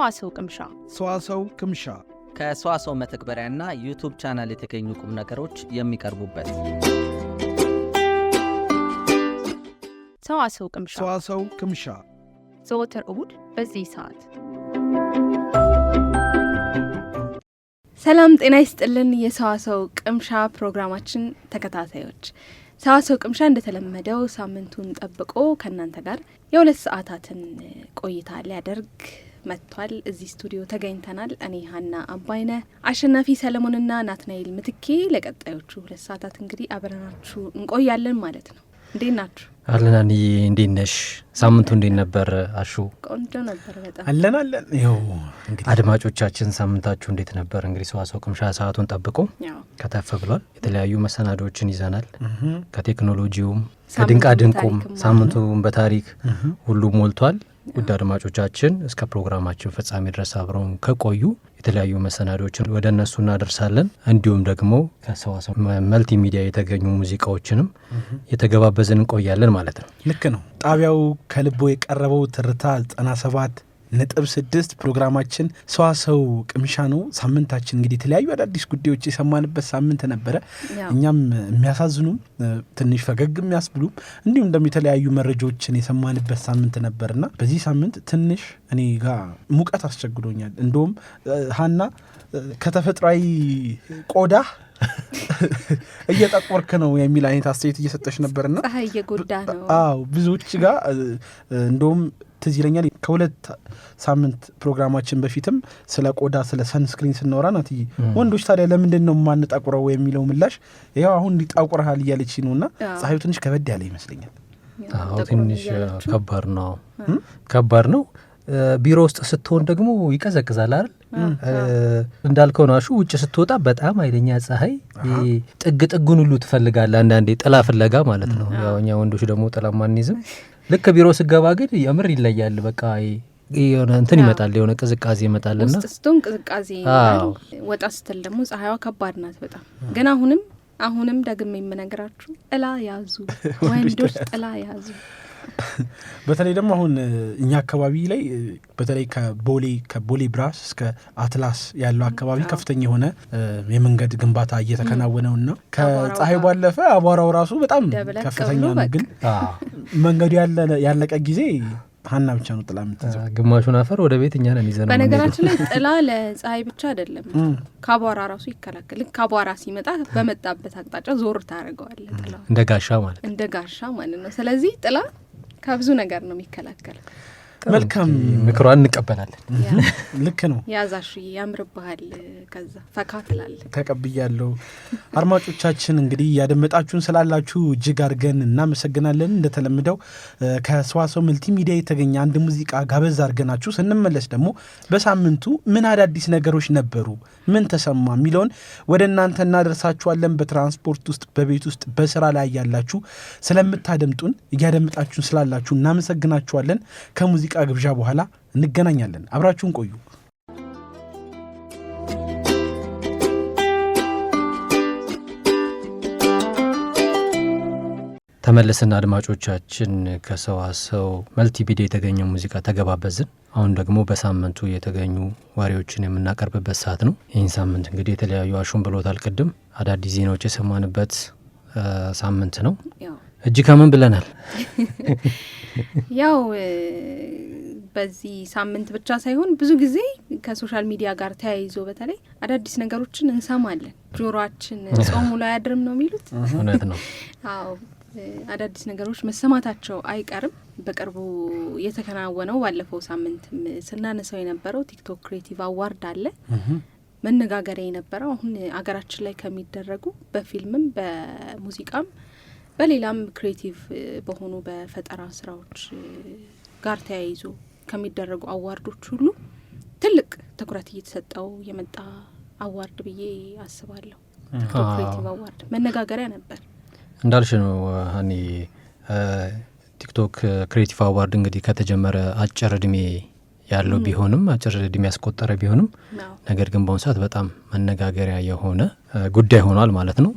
ሰዋሰው ቅምሻ ከሰዋሰው መተግበሪያና ዩቲዩብ ቻናል የተገኙ ቁም ነገሮች የሚቀርቡበት ሰዋሰው ቅምሻ ዘወትር እሁድ በዚህ ሰዓት። ሰላም ጤና ይስጥልን። የሰዋሰው ቅምሻ ፕሮግራማችን ተከታታዮች፣ ሰዋሰው ቅምሻ እንደተለመደው ሳምንቱን ጠብቆ ከእናንተ ጋር የ2 ሰዓታትን ቆይታ ሊያደርግ መጥቷል። እዚህ ስቱዲዮ ተገኝተናል። እኔ ሀና አባይነህ፣ አሸናፊ ሰለሞንና ናትናኤል ምትኬ ለቀጣዮቹ 2 ሰዓታት እንግዲህ አብረናችሁ እንቆያለን ማለት ነው። እንዴት ናችሁ? አለናኒ እንዴት ነሽ? ሳምንቱ እንዴት ነበር? አሹ ቆንጆ ነበር በጣም አለን። ይኸው እንግዲህ አድማጮቻችን ሳምንታችሁ እንዴት ነበር? እንግዲህ ሰዋሰው ቅምሻ ሰዓቱን ጠብቆ ከተፍ ብሏል። የተለያዩ መሰናዶዎችን ይዘናል። ከቴክኖሎጂውም ከድንቃ ድንቁም ሳምንቱን በታሪክ ሁሉ ሞልቷል። ውድ አድማጮቻችን እስከ ፕሮግራማችን ፍጻሜ ድረስ አብረውን ከቆዩ የተለያዩ መሰናዶዎችን ወደ እነሱ እናደርሳለን። እንዲሁም ደግሞ ከሰዋሰው መልቲ ሚዲያ የተገኙ ሙዚቃዎችንም የተገባበዝን እንቆያለን ማለት ነው። ልክ ነው። ጣቢያው ከልቦ የቀረበው ትርታ 97.6 ፕሮግራማችን ሰዋሰው ቅምሻ ነው። ሳምንታችን እንግዲህ የተለያዩ አዳዲስ ጉዳዮች የሰማንበት ሳምንት ነበረ። እኛም የሚያሳዝኑም ትንሽ ፈገግ የሚያስብሉም እንዲሁም ደግሞ የተለያዩ መረጃዎችን የሰማንበት ሳምንት ነበርና በዚህ ሳምንት ትንሽ እኔ ጋር ሙቀት አስቸግዶኛል። እንደውም ሀና ከተፈጥሯዊ ቆዳ እየጠቆርክ ነው የሚል አይነት አስተያየት እየሰጠች ነበርና ፀሐይ እየጎዳ ነው። አዎ ብዙዎች ጋር እንደውም ትዝ ይለኛል ከ2 ሳምንት ፕሮግራማችን በፊትም ስለ ቆዳ ስለ ሰንስክሪን ስናወራ ናት ወንዶች ታዲያ ለምንድን ነው የማንጠቁረው የሚለው ምላሽ ያው አሁን ሊጠቁርሃል እያለች ነውና ፀሐዩ ትንሽ ከበድ ያለ ይመስለኛል። አዎ ትንሽ ከባድ ነው። ቢሮ ውስጥ ስትሆን ደግሞ ይቀዘቅዛል አይደል? እንዳልከው ነው አሹ። ውጭ ስትወጣ በጣም ኃይለኛ ፀሐይ ጥግ ጥጉን ሁሉ ትፈልጋለህ። አንዳንዴ ጥላ ፍለጋ ማለት ነው። ያው እኛ ወንዶች ደግሞ ጥላ ማንይዝም። ልክ ቢሮ ስገባ ግን የምር ይለያል። በቃ የሆነ እንትን ይመጣል፣ የሆነ ቅዝቃዜ ይመጣልና ውስጥ ስትሆን ቅዝቃዜ ወጣ ስትል ደግሞ ፀሐይዋ ከባድ ናት በጣም። ግን አሁንም ደግሜ የምነግራችሁ ጥላ ያዙ ወንዶች፣ ጥላ ያዙ። በተለይ ደግሞ አሁን እኛ አካባቢ ላይ በተለይ ከቦሌ ብራስ እስከ አትላስ ያለው አካባቢ ከፍተኛ የሆነ የመንገድ ግንባታ እየተከናወነውና ከፀሐዩ ባለፈ አቧራው ራሱ በጣም ከፍተኛ ነው። ግን መንገዱ ያለቀ ጊዜ ሀና ብቻ ነው ጥላ የምትይዘው። ግማሹን አፈር ወደ ቤት እኛ ነን ይዘናል። በነገራችን ላይ ጥላ ለፀሐይ ብቻ አይደለም፣ ከአቧራ ራሱ ይከላከል። ከአቧራ ሲመጣ በመጣበት አቅጣጫ ዞር ታደርገዋለህ። ጥላ እንደ ጋሻ ማለት ነው። ስለዚህ ጥላ ከብዙ ነገር ነው የሚከላከል። መልካም ምክሯን እንቀበላለን። ልክ ነው። ያዛሽ ያምርብሃል፣ ከዛ ፈካ ትላለህ። ተቀብያለሁ። አድማጮቻችን እንግዲህ ያደመጣችሁን ስላላችሁ እጅግ አድርገን እናመሰግናለን። እንደተለምደው ከሰዋሰው መልቲ ሚዲያ የተገኘ አንድ ሙዚቃ ጋበዝ አድርገናችሁ ስንመለስ ደግሞ በሳምንቱ ምን አዳዲስ ነገሮች ነበሩ፣ ምን ተሰማ የሚለውን ወደ እናንተ እናደርሳችኋለን። በትራንስፖርት ውስጥ፣ በቤት ውስጥ፣ በስራ ላይ ያላችሁ ስለምታደምጡን እያደመጣችሁን ስላላችሁ እናመሰግናችኋለን። ከሙዚቃ ግብዣ በኋላ እንገናኛለን። አብራችሁን ቆዩ። ተመለስና አድማጮቻችን ከሰዋሰው መልቲ ሚዲያ የተገኘ ሙዚቃ ተገባበዝን። አሁን ደግሞ በሳምንቱ የተገኙ ወሬዎችን የምናቀርብበት ሰዓት ነው። ይህን ሳምንት እንግዲህ የተለያዩ አሹን ብሎታል ቅድም አዳዲስ ዜናዎች የሰማንበት ሳምንት ነው። እጅ ከምን ብለናል? ያው በዚህ ሳምንት ብቻ ሳይሆን ብዙ ጊዜ ከሶሻል ሚዲያ ጋር ተያይዞ በተለይ አዳዲስ ነገሮችን እንሰማለን። ጆሮአችን ጾሙ ላይ አያድርም ነው የሚሉት። እውነት ነው። አዎ አዳዲስ ነገሮች መሰማታቸው አይቀርም። በቅርቡ የተከናወነው ባለፈው ሳምንትም ስናነሳው የነበረው ቲክቶክ ክሬቲቭ አዋርድ አለ። መነጋገሪያ የነበረው አሁን አገራችን ላይ ከሚደረጉ በፊልምም በሙዚቃም በሌላም ክሬቲቭ በሆኑ በፈጠራ ስራዎች ጋር ተያይዞ ከሚደረጉ አዋርዶች ሁሉ ትልቅ ትኩረት እየተሰጠው የመጣ አዋርድ ብዬ አስባለሁ። ቲክቶክ ክሬቲቭ አዋርድ መነጋገሪያ ነበር። እንዳልሽ ነው ሀኒ። ቲክቶክ ክሬቲቭ አዋርድ እንግዲህ ከተጀመረ አጭር እድሜ ያለው ቢሆንም አጭር እድሜ ያስቆጠረ ቢሆንም ነገር ግን በአሁኑ ሰዓት በጣም መነጋገሪያ የሆነ ጉዳይ ሆኗል ማለት ነው።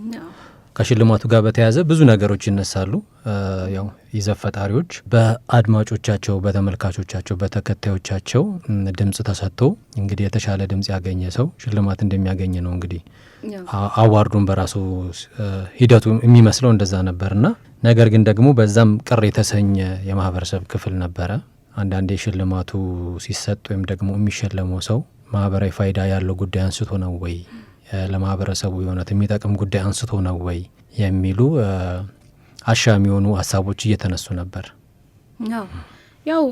ከሽልማቱ ጋር በተያያዘ ብዙ ነገሮች ይነሳሉ። ያው ይዘት ፈጣሪዎች በአድማጮቻቸው፣ በተመልካቾቻቸው፣ በተከታዮቻቸው ድምጽ ተሰጥቶ እንግዲህ የተሻለ ድምጽ ያገኘ ሰው ሽልማት እንደሚያገኝ ነው እንግዲህ አዋርዱን በራሱ ሂደቱ የሚመስለው እንደዛ ነበርና ነገር ግን ደግሞ በዛም ቅር የተሰኘ የማህበረሰብ ክፍል ነበረ። አንዳንዴ ሽልማቱ ሲሰጥ ወይም ደግሞ የሚሸለመው ሰው ማህበራዊ ፋይዳ ያለው ጉዳይ አንስቶ ነው ወይ፣ ለማህበረሰቡ የሆነት የሚጠቅም ጉዳይ አንስቶ ነው ወይ የሚሉ አሻሚ የሆኑ ሀሳቦች እየተነሱ ነበር። ያው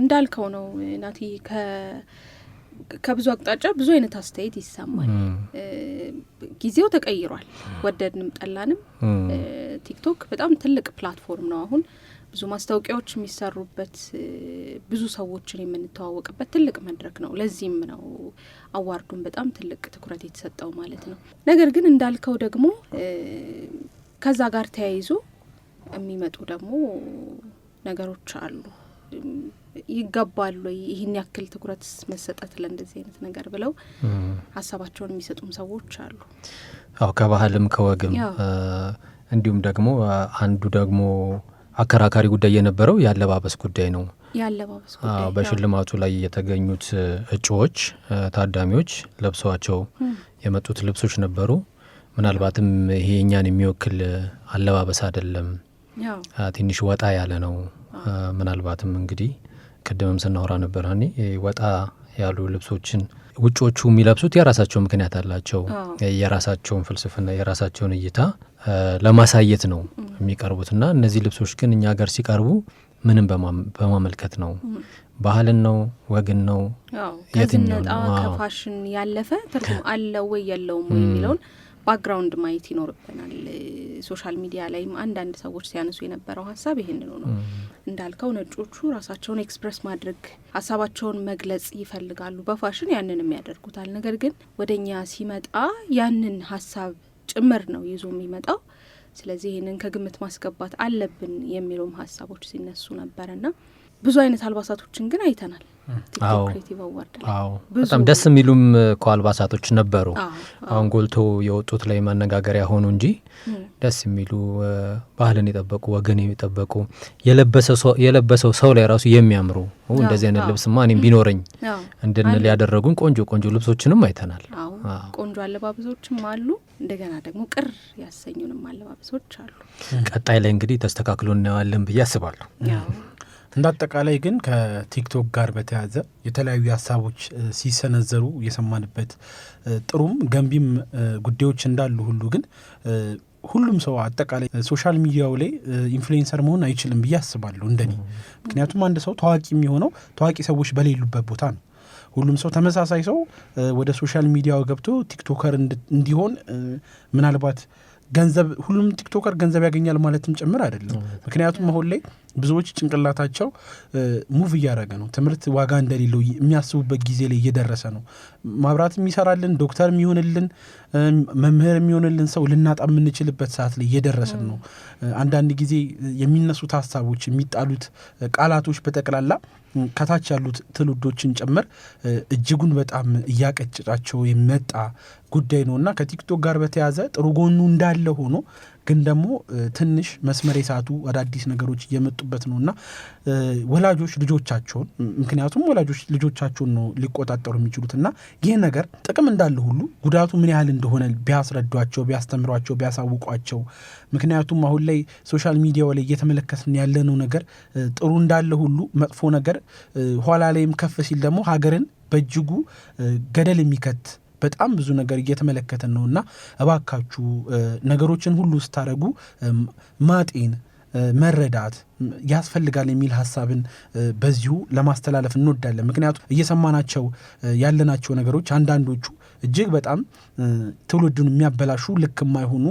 እንዳልከው ነው ናቲ፣ ከብዙ አቅጣጫ ብዙ አይነት አስተያየት ይሰማል። ጊዜው ተቀይሯል፣ ወደድንም ጠላንም። ቲክቶክ በጣም ትልቅ ፕላትፎርም ነው። አሁን ብዙ ማስታወቂያዎች የሚሰሩበት፣ ብዙ ሰዎችን የምንተዋወቅበት ትልቅ መድረክ ነው። ለዚህም ነው አዋርዱን በጣም ትልቅ ትኩረት የተሰጠው ማለት ነው። ነገር ግን እንዳልከው ደግሞ ከዛ ጋር ተያይዞ የሚመጡ ደግሞ ነገሮች አሉ። ይገባሉ ይህን ያክል ትኩረት መሰጠት ለእንደዚህ አይነት ነገር ብለው ሀሳባቸውን የሚሰጡም ሰዎች አሉ። አዎ ከባህልም ከወግም እንዲሁም ደግሞ አንዱ ደግሞ አከራካሪ ጉዳይ የነበረው የአለባበስ ጉዳይ ነው። የአለባበስ ጉዳይ በሽልማቱ ላይ የተገኙት እጩዎች ታዳሚዎች ለብሰዋቸው የመጡት ልብሶች ነበሩ። ምናልባትም ይሄ እኛን የሚወክል አለባበስ አይደለም፣ ትንሽ ወጣ ያለ ነው። ምናልባትም እንግዲህ ቅድምም ስናወራ ነበር እኔ ወጣ ያሉ ልብሶችን ውጮቹ የሚለብሱት የራሳቸው ምክንያት አላቸው። የራሳቸውን ፍልስፍና የራሳቸውን እይታ ለማሳየት ነው የሚቀርቡትና እነዚህ ልብሶች ግን እኛ ጋር ሲቀርቡ ምንም በማመልከት ነው? ባህልን ነው? ወግን ነው? የትኛው ነው? ከፋሽን ያለፈ ትርጉም አለው ወይ የለውም ወይ የሚለውን ባክግራውንድ ማየት ይኖርብናል። ሶሻል ሚዲያ ላይም አንዳንድ ሰዎች ሲያነሱ የነበረው ሀሳብ ይሄንን ነው። እንዳልከው ነጮቹ ራሳቸውን ኤክስፕረስ ማድረግ ሀሳባቸውን መግለጽ ይፈልጋሉ፣ በፋሽን ያንንም ያደርጉታል። ነገር ግን ወደኛ ሲመጣ ያንን ሀሳብ ጭምር ነው ይዞ የሚመጣው። ስለዚህ ይህንን ከግምት ማስገባት አለብን የሚሉም ሀሳቦች ሲነሱ ነበርና ብዙ አይነት አልባሳቶችን ግን አይተናል። ክሬቲቭ አዋርድ በጣም ደስ የሚሉም እኮ አልባሳቶች ነበሩ። አሁን ጎልቶ የወጡት ላይ መነጋገሪያ ሆኑ እንጂ ደስ የሚሉ ባህልን የጠበቁ ወገን የጠበቁ የለበሰው ሰው ላይ ራሱ የሚያምሩ እንደዚህ አይነት ልብስማ እኔም ቢኖረኝ እንድንል ያደረጉን ቆንጆ ቆንጆ ልብሶችንም አይተናል። ቆንጆ አለባበሶችም አሉ፣ እንደገና ደግሞ ቅር ያሰኙንም አለባበሶች አሉ። ቀጣይ ላይ እንግዲህ ተስተካክሎ እናየዋለን ብዬ አስባለሁ። እንደ አጠቃላይ ግን ከቲክቶክ ጋር በተያያዘ የተለያዩ ሀሳቦች ሲሰነዘሩ የሰማንበት ጥሩም ገንቢም ጉዳዮች እንዳሉ ሁሉ ግን ሁሉም ሰው አጠቃላይ ሶሻል ሚዲያው ላይ ኢንፍሉዌንሰር መሆን አይችልም ብዬ አስባለሁ እንደኔ። ምክንያቱም አንድ ሰው ታዋቂ የሚሆነው ታዋቂ ሰዎች በሌሉበት ቦታ ነው። ሁሉም ሰው ተመሳሳይ ሰው ወደ ሶሻል ሚዲያው ገብቶ ቲክቶከር እንዲሆን ምናልባት ገንዘብ ሁሉም ቲክቶከር ገንዘብ ያገኛል ማለትም ጭምር አይደለም። ምክንያቱም አሁን ላይ ብዙዎች ጭንቅላታቸው ሙቭ እያደረገ ነው። ትምህርት ዋጋ እንደሌለው የሚያስቡበት ጊዜ ላይ እየደረሰ ነው። ማብራት የሚሰራልን ዶክተር የሚሆንልን መምህር የሚሆንልን ሰው ልናጣ የምንችልበት ሰዓት ላይ እየደረስን ነው። አንዳንድ ጊዜ የሚነሱት ሀሳቦች የሚጣሉት ቃላቶች በጠቅላላ ከታች ያሉት ትውልዶችን ጭምር እጅጉን በጣም እያቀጭጫቸው የመጣ ጉዳይ ነው እና ከቲክቶክ ጋር በተያዘ ጥሩ ጎኑ እንዳለ ሆኖ ግን ደግሞ ትንሽ መስመር የሳቱ አዳዲስ ነገሮች እየመጡበት ነው እና ወላጆች ልጆቻቸውን ምክንያቱም ወላጆች ልጆቻቸውን ነው ሊቆጣጠሩ የሚችሉት እና ይህ ነገር ጥቅም እንዳለ ሁሉ ጉዳቱ ምን ያህል እንደሆነ ቢያስረዷቸው፣ ቢያስተምሯቸው፣ ቢያሳውቋቸው። ምክንያቱም አሁን ላይ ሶሻል ሚዲያው ላይ እየተመለከትን ያለነው ነገር ጥሩ እንዳለ ሁሉ መጥፎ ነገር ኋላ ላይም ከፍ ሲል ደግሞ ሀገርን በእጅጉ ገደል የሚከት በጣም ብዙ ነገር እየተመለከተን ነው እና እባካችሁ ነገሮችን ሁሉ ስታደርጉ ማጤን መረዳት ያስፈልጋል የሚል ሀሳብን በዚሁ ለማስተላለፍ እንወዳለን። ምክንያቱም እየሰማናቸው ያለናቸው ነገሮች አንዳንዶቹ እጅግ በጣም ትውልዱን የሚያበላሹ ልክ የማይሆኑ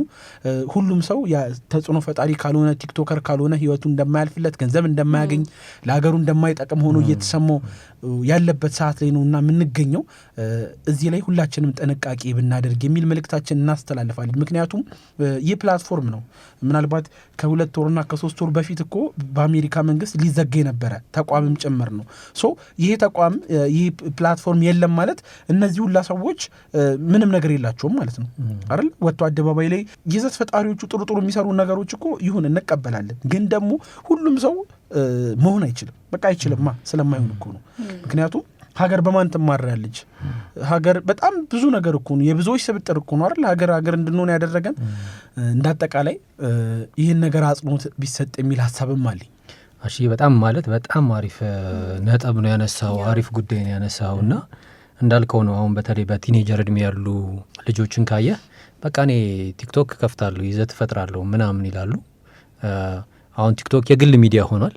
ሁሉም ሰው ተጽዕኖ ፈጣሪ ካልሆነ ቲክቶከር ካልሆነ ህይወቱ እንደማያልፍለት ገንዘብ እንደማያገኝ ለሀገሩ እንደማይጠቅም ሆኖ እየተሰማው ያለበት ሰዓት ላይ ነው እና የምንገኘው እዚህ ላይ ሁላችንም ጥንቃቄ ብናደርግ የሚል መልእክታችን እናስተላልፋለን። ምክንያቱም ይህ ፕላትፎርም ነው። ምናልባት ከ2 ወርና ከ3 ወር በፊት እኮ በአሜሪካ መንግስት ሊዘጋ የነበረ ተቋምም ጭምር ነው። ሶ ይሄ ተቋም ይህ ፕላትፎርም የለም ማለት እነዚህ ሁላ ሰዎች ምንም ነገር የላቸውም ማለት ነው አይደል? ወጥቶ አደባባይ ላይ ይዘት ፈጣሪዎቹ ጥሩ ጥሩ የሚሰሩ ነገሮች እኮ ይሁን እንቀበላለን። ግን ደግሞ ሁሉም ሰው መሆን አይችልም። በቃ አይችልማ ስለማይሆን እኮ ነው። ምክንያቱም ሀገር በማን ትማራለች? ሀገር በጣም ብዙ ነገር እኮ ነው፣ የብዙዎች ስብጥር እኮ ነው አይደል? ሀገር እንድንሆን ያደረገን። እንዳጠቃላይ ይህን ነገር አጽንኦት ቢሰጥ የሚል ሀሳብም አለኝ። እሺ በጣም ማለት በጣም አሪፍ ነጥብ ነው ያነሳው፣ አሪፍ ጉዳይ ነው ያነሳው እና እንዳልከው ነው። አሁን በተለይ በቲኔጀር እድሜ ያሉ ልጆችን ካየህ በቃ እኔ ቲክቶክ ከፍታለሁ ይዘት እፈጥራለሁ ምናምን ይላሉ። አሁን ቲክቶክ የግል ሚዲያ ሆኗል።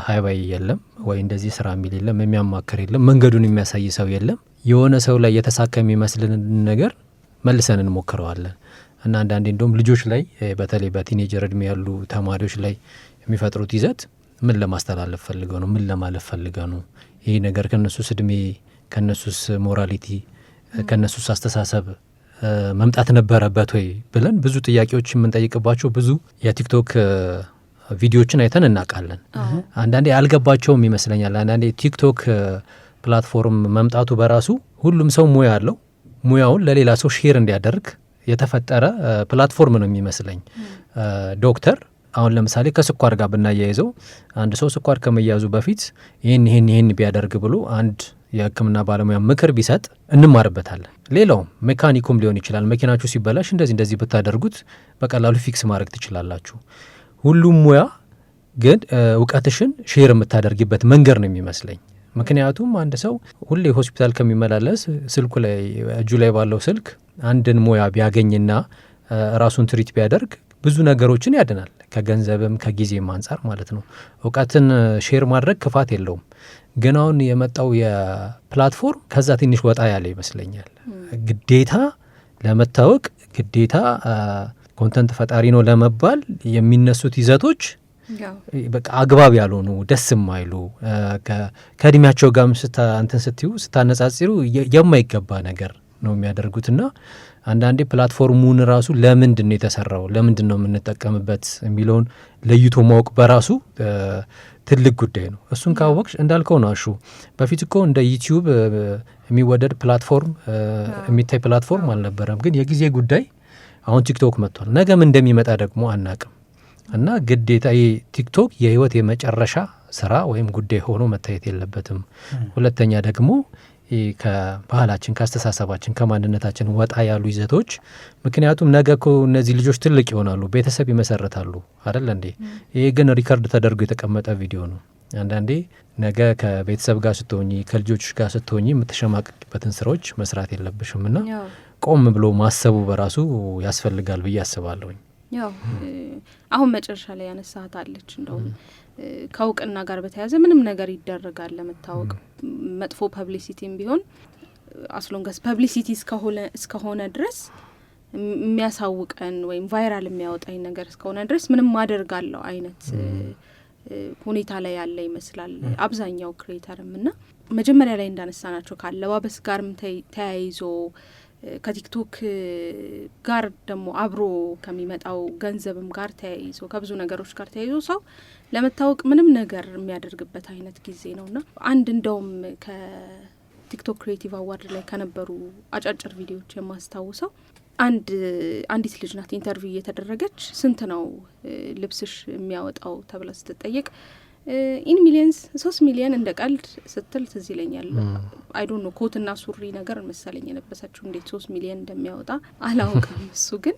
ሀይባይ የለም ወይ እንደዚህ ስራ የሚል የለም፣ የሚያማክር የለም፣ መንገዱን የሚያሳይ ሰው የለም። የሆነ ሰው ላይ የተሳካ የሚመስልን ነገር መልሰን እንሞክረዋለን እና አንዳንዴ እንደውም ልጆች ላይ በተለይ በቲኔጀር እድሜ ያሉ ተማሪዎች ላይ የሚፈጥሩት ይዘት ምን ለማስተላለፍ ፈልገው ነው? ምን ለማለፍ ፈልገው ነው? ይህ ነገር ከነሱስ እድሜ ከነሱስ ሞራሊቲ ከነሱስ አስተሳሰብ መምጣት ነበረበት ወይ ብለን ብዙ ጥያቄዎች የምንጠይቅባቸው ብዙ የቲክቶክ ቪዲዮዎችን አይተን እናውቃለን። አንዳንዴ አልገባቸውም ይመስለኛል። አንዳንዴ ቲክቶክ ፕላትፎርም መምጣቱ በራሱ ሁሉም ሰው ሙያ አለው፣ ሙያውን ለሌላ ሰው ሼር እንዲያደርግ የተፈጠረ ፕላትፎርም ነው የሚመስለኝ። ዶክተር አሁን ለምሳሌ ከስኳር ጋር ብናያይዘው አንድ ሰው ስኳር ከመያዙ በፊት ይህን ቢያደርግ ብሎ አንድ የሕክምና ባለሙያ ምክር ቢሰጥ እንማርበታለን። ሌላውም ሜካኒኩም ሊሆን ይችላል። መኪናችሁ ሲበላሽ እንደዚህ ብታደርጉት በቀላሉ ፊክስ ማድረግ ትችላላችሁ። ሁሉም ሙያ ግን እውቀትሽን ሼር የምታደርጊበት መንገድ ነው የሚመስለኝ። ምክንያቱም አንድ ሰው ሁሌ ሆስፒታል ከሚመላለስ ስልኩ ላይ እጁ ላይ ባለው ስልክ አንድን ሙያ ቢያገኝና ራሱን ትሪት ቢያደርግ ብዙ ነገሮችን ያድናል፣ ከገንዘብም ከጊዜም አንጻር ማለት ነው። እውቀትን ሼር ማድረግ ክፋት የለውም። ግን አሁን የመጣው የፕላትፎርም ከዛ ትንሽ ወጣ ያለ ይመስለኛል። ግዴታ ለመታወቅ ግዴታ ኮንተንት ፈጣሪ ነው ለመባል የሚነሱት ይዘቶች በቃ አግባብ ያልሆኑ ደስ የማይሉ ከእድሜያቸው ጋርም ስታነጻጽሩ የማይገባ ነገር ነው የሚያደርጉትና አንዳንዴ ፕላትፎርሙን ራሱ ለምንድን ነው የተሰራው፣ ለምንድን ነው የምንጠቀምበት የሚለውን ለይቶ ማወቅ በራሱ ትልቅ ጉዳይ ነው። እሱን ካወቅሽ እንዳልከው ነው አሹ በፊት እኮ እንደ ዩቲዩብ የሚወደድ ፕላትፎርም የሚታይ ፕላትፎርም አልነበረም። ግን የጊዜ ጉዳይ አሁን ቲክቶክ መጥቷል። ነገም እንደሚመጣ ደግሞ አናቅም እና ግዴታ ቲክቶክ የህይወት የመጨረሻ ስራ ወይም ጉዳይ ሆኖ መታየት የለበትም። ሁለተኛ ደግሞ ከባህላችን ከአስተሳሰባችን ከማንነታችን ወጣ ያሉ ይዘቶች፣ ምክንያቱም ነገ እኮ እነዚህ ልጆች ትልቅ ይሆናሉ፣ ቤተሰብ ይመሰርታሉ አይደል እንዴ? ይሄ ግን ሪከርድ ተደርጎ የተቀመጠ ቪዲዮ ነው። አንዳንዴ ነገ ከቤተሰብ ጋር ስትሆኚ ከልጆች ጋር ስትሆኚ የምትሸማቀቅበትን ስራዎች መስራት የለብሽም እና ቆም ብሎ ማሰቡ በራሱ ያስፈልጋል ብዬ አስባለሁኝ። ያው አሁን መጨረሻ ላይ ያነሳት አለች እንደውም ከእውቅና ጋር በተያያዘ ምንም ነገር ይደረጋል ለመታወቅ መጥፎ ፐብሊሲቲም ቢሆን አስሎንገስ ፐብሊሲቲ እስከሆነ ድረስ የሚያሳውቀን ወይም ቫይራል የሚያወጣኝ ነገር እስከሆነ ድረስ ምንም አደርጋለሁ አይነት ሁኔታ ላይ ያለ ይመስላል አብዛኛው ክሬተርም እና መጀመሪያ ላይ እንዳነሳናቸው ካለባበስ ጋርም ተያይዞ ከቲክቶክ ጋር ደግሞ አብሮ ከሚመጣው ገንዘብም ጋር ተያይዞ ከብዙ ነገሮች ጋር ተያይዞ ሰው ለመታወቅ ምንም ነገር የሚያደርግበት አይነት ጊዜ ነውና አንድ እንደውም ከቲክቶክ ክሬቲቭ አዋርድ ላይ ከነበሩ አጫጭር ቪዲዮዎች የማስታውሰው አንዲት ልጅ ናት ኢንተርቪው እየተደረገች ስንት ነው ልብስሽ የሚያወጣው ተብላ ስትጠየቅ ኢን ሚሊየንስ 3 ሚሊየን እንደ ቀልድ ስትል ትዝ ይለኛል። አይ ዶንት ኖ ኮትና ሱሪ ነገር መሰለኝ የለበሰችው እንዴት 3 ሚሊየን እንደሚያወጣ አላውቅም። እሱ ግን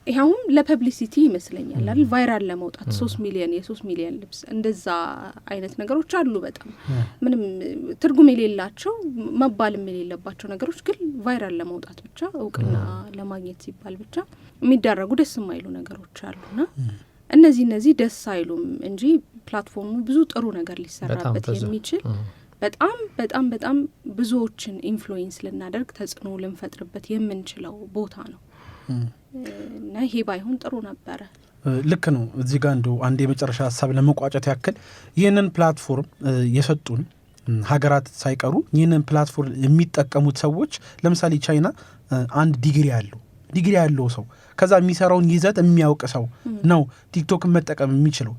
ይሄውም ለፐብሊሲቲ ይመስለኛል አይደል ቫይራል ለመውጣት 3 ሚሊየን የ3 ሚሊየን ልብስ እንደዛ አይነት ነገሮች አሉ። በጣም ምንም ትርጉም የሌላቸው መባልም የሌለባቸው ነገሮች ግን ቫይራል ለመውጣት ብቻ እውቅና ለማግኘት ሲባል ብቻ የሚደረጉ ደስ የማይሉ ነገሮች አሉና እነዚህ ደስ አይሉም እንጂ ፕላትፎርሙ ብዙ ጥሩ ነገር ሊሰራበት የሚችል በጣም በጣም በጣም ብዙዎችን ኢንፍሉዌንስ ልናደርግ ተጽዕኖ ልንፈጥርበት የምንችለው ቦታ ነው እና ይሄ ባይሆን ጥሩ ነበረ። ልክ ነው። እዚህ ጋር እንደው አንድ የመጨረሻ ሀሳብ ለመቋጨት ያክል ይህንን ፕላትፎርም የሰጡን ሀገራት ሳይቀሩ ይህንን ፕላትፎርም የሚጠቀሙት ሰዎች ለምሳሌ ቻይና 1 ዲግሪ ያለው ዲግሪ ያለው ሰው ከዛ የሚሰራውን ይዘት የሚያውቅ ሰው ነው ቲክቶክን መጠቀም የሚችለው።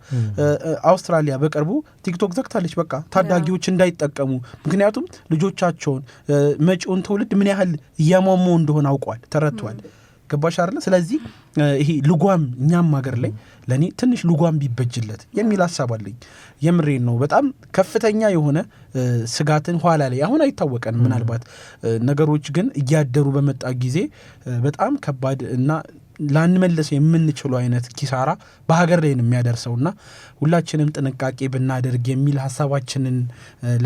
አውስትራሊያ በቅርቡ ቲክቶክ ዘግታለች፣ በቃ ታዳጊዎች እንዳይጠቀሙ። ምክንያቱም ልጆቻቸውን መጪውን ትውልድ ምን ያህል እያሟሙ እንደሆነ አውቋል፣ ተረድቷል። ገባሽ አይደለ? ስለዚህ ይሄ ልጓም እኛም ሀገር ላይ ለእኔ ትንሽ ልጓም ቢበጅለት የሚል ሀሳብ አለኝ። የምሬን ነው። በጣም ከፍተኛ የሆነ ስጋትን ኋላ ላይ አሁን አይታወቀንም። ምናልባት ነገሮች ግን እያደሩ በመጣ ጊዜ በጣም ከባድ እና ላንመለሰው የምንችሉ አይነት ኪሳራ በሀገር ላይ ነው የሚያደርሰውና ሁላችንም ጥንቃቄ ብናደርግ የሚል ሀሳባችንን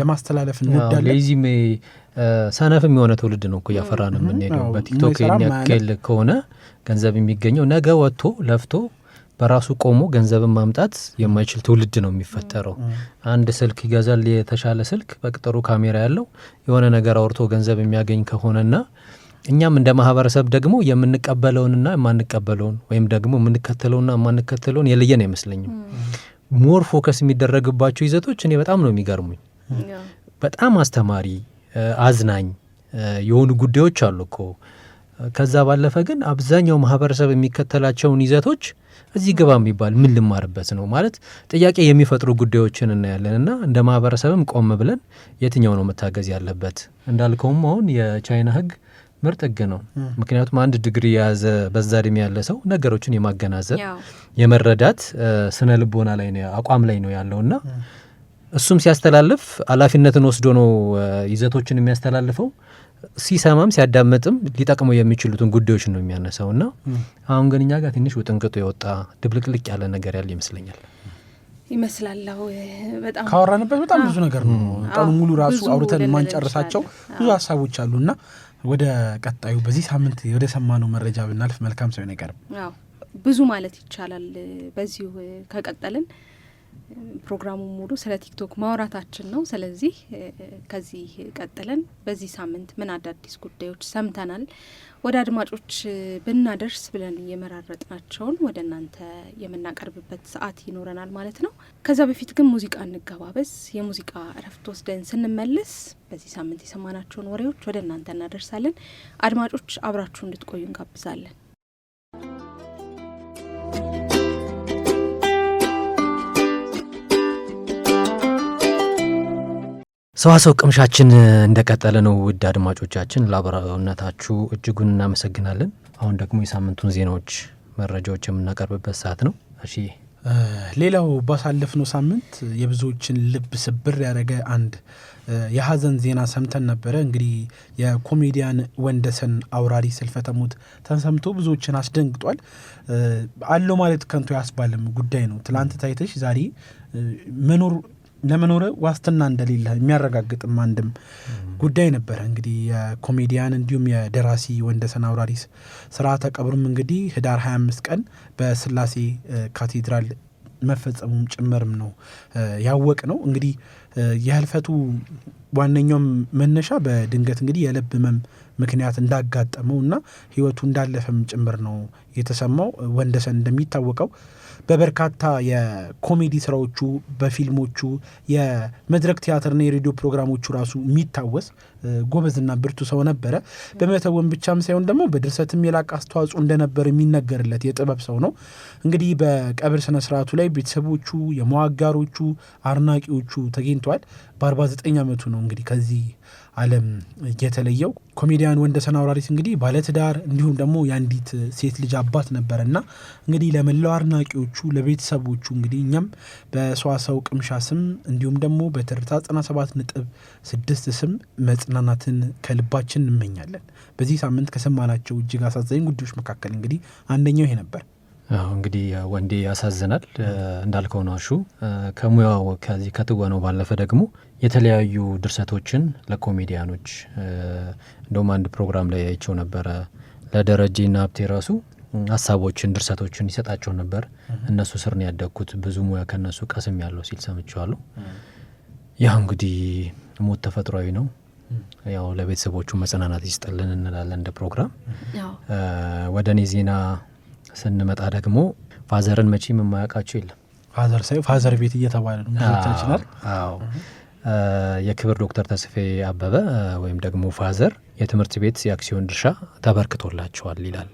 ለማስተላለፍ እንወዳለን። ለዚህም ሰነፍም የሆነ ትውልድ ነው እኮ እያፈራን የምንሄደው። በቲክቶክ የሚያክል ከሆነ ገንዘብ የሚገኘው ነገ ወጥቶ ለፍቶ በራሱ ቆሞ ገንዘብን ማምጣት የማይችል ትውልድ ነው የሚፈጠረው። አንድ ስልክ ይገዛል፣ የተሻለ ስልክ በቅጥሩ ካሜራ ያለው የሆነ ነገር አውርቶ ገንዘብ የሚያገኝ ከሆነና እኛም እንደ ማህበረሰብ ደግሞ የምንቀበለውንና የማንቀበለውን ወይም ደግሞ የምንከተለውና የማንከተለውን የለየን አይመስለኝም። ሞር ፎከስ የሚደረግባቸው ይዘቶች እኔ በጣም ነው የሚገርሙኝ። በጣም አስተማሪ አዝናኝ የሆኑ ጉዳዮች አሉ እኮ። ከዛ ባለፈ ግን አብዛኛው ማህበረሰብ የሚከተላቸውን ይዘቶች እዚህ ግባ የሚባል ምን ልማርበት ነው ማለት ጥያቄ የሚፈጥሩ ጉዳዮችን እናያለን። እና እንደ ማህበረሰብም ቆም ብለን የትኛው ነው መታገዝ ያለበት? እንዳልከውም አሁን የቻይና ህግ ምርጥ ህግ ነው። ምክንያቱም አንድ ዲግሪ የያዘ በዛ እድሜ ያለ ሰው ነገሮችን የማገናዘብ የመረዳት ስነ ልቦና ላይ ነው አቋም ላይ ነው ያለውና እሱም ሲያስተላልፍ ኃላፊነትን ወስዶ ነው ይዘቶችን የሚያስተላልፈው። ሲሰማም ሲያዳምጥም ሊጠቅመው የሚችሉትን ጉዳዮች ነው የሚያነሳውና አሁን ግን እኛ ጋር ትንሽ ውጥንቅጡ የወጣ ድብልቅልቅ ያለ ነገር ያለ ይመስላል። በጣም ካወራንበት በጣም ብዙ ነገር ነው። ቀኑ ሙሉ ራሱ አውርተን ማንጨርሳቸው ብዙ ሀሳቦች አሉና ወደ ቀጣዩ በዚህ ሳምንት ወደ ሰማነው መረጃ ብናልፍ መልካም ሰው አይቀርም። ብዙ ማለት ይቻላል። በዚሁ ከቀጠልን ፕሮግራሙ ሙሉ ስለ ቲክቶክ ማውራታችን ነው። ስለዚህ ከዚህ ቀጥለን በዚህ ሳምንት ምን አዳዲስ ጉዳዮች ሰምተናል ወደ አድማጮች ብናደርስ ብለን የመራረጥናቸውን ወደ እናንተ የምናቀርብበት ሰዓት ይኖረናል ማለት ነው። ከዛ በፊት ግን ሙዚቃ እንገባበዝ። የሙዚቃ እረፍት ወስደን ስንመለስ በዚህ ሳምንት የሰማናቸውን ወሬዎች ወደ እናንተ እናደርሳለን። አድማጮች አብራችሁ እንድትቆዩ እንጋብዛለን። ሰዋሰው ቅምሻችን እንደቀጠለ ነው። ውድ አድማጮቻችን ለአብሮነታችሁ እጅጉን እናመሰግናለን። አሁን ደግሞ የሳምንቱን ዜናዎች መረጃዎች የምናቀርብበት ሰዓት ነው። እሺ፣ ሌላው ባሳለፍነው ሳምንት የብዙዎችን ልብ ስብር ያደረገ አንድ የሀዘን ዜና ሰምተን ነበረ። እንግዲህ የኮሜዲያን ወንደሰን አውራሪስ ህልፈተ ሞት ተሰምቶ ብዙዎችን አስደንግጧል። አለው ማለት ከንቱ ያስባልም ጉዳይ ነው። ትላንት ታይተሽ ዛሬ ለመኖር ዋስትና እንደሌለ የሚያረጋግጥም አንድም ጉዳይ ነበረ። እንግዲህ የኮሜዲያን እንዲሁም የደራሲ ወንደሰን አውራሪስ ስርዓተ ቀብሩም እንግዲህ ህዳር 25 ቀን በስላሴ ካቴድራል መፈጸሙም ጭምርም ነው ያወቅ ነው። እንግዲህ የህልፈቱ ዋነኛውም መነሻ በድንገት እንግዲህ የልብ ህመም ምክንያት እንዳጋጠመው እና ህይወቱ እንዳለፈም ጭምር ነው የተሰማው። ወንደሰን እንደሚታወቀው በበርካታ የኮሜዲ ስራዎቹ፣ በፊልሞቹ፣ የመድረክ ቲያትርና የሬዲዮ ፕሮግራሞቹ ራሱ የሚታወስ ጎበዝና ብርቱ ሰው ነበረ። በመተወን ብቻም ሳይሆን ደግሞ በድርሰትም የላቀ አስተዋጽኦ እንደነበር የሚነገርለት የጥበብ ሰው ነው። እንግዲህ በቀብር ስነ ስርዓቱ ላይ ቤተሰቦቹ፣ የመዋጋሮቹ፣ አድናቂዎቹ ተገኝተዋል። በ49 ዓመቱ ነው እንግዲህ ከዚህ ዓለም የተለየው። ኮሜዲያን ወንደሰን አውራሪስ እንግዲህ ባለትዳር እንዲሁም ደግሞ የአንዲት ሴት ልጅ አባት ነበረና እንግዲህ ለመላው አድናቂዎቹ፣ ለቤተሰቦቹ እንግዲህ እኛም በሰዋሰው ቅምሻ ስም እንዲሁም ደግሞ በትርታ 97.6 ስም መጽናናትን ከልባችን እንመኛለን። በዚህ ሳምንት ከሰማናቸው እጅግ አሳዛኝ ጉዳዮች መካከል እንግዲህ አንደኛው ይሄ ነበር። እንግዲህ ወንዴ ያሳዝናል እንዳልከው ነው። ከሙያው ከዚህ ከትወነው ባለፈ ደግሞ የተለያዩ ድርሰቶችን ለኮሜዲያኖች እንደውም አንድ ፕሮግራም ላይ አይቸው ነበረ። ለደረጀና ሀብቴ ራሱ ሀሳቦችን ድርሰቶችን ይሰጣቸው ነበር። እነሱ ስር ነው ያደግኩት፣ ብዙ ሙያ ከነሱ ቀስም ያለው ሲል ሰምቼዋለሁ። ያው እንግዲህ ሞት ተፈጥሯዊ ነው። ያው ለቤተሰቦቹ መጽናናት ይስጥልን እንላለን እንደ ፕሮግራም። ወደ እኔ ዜና ስንመጣ ደግሞ ፋዘርን መቼም የማያውቃቸው የለም። ፋዘር ሳይ ፋዘር ቤት እየተባለ ነው ብዙዎቻችናል። የክብር ዶክተር ተስፋዬ አበበ ወይም ደግሞ ፋዘር የትምህርት ቤት የአክሲዮን ድርሻ ተበርክቶላቸዋል ይላል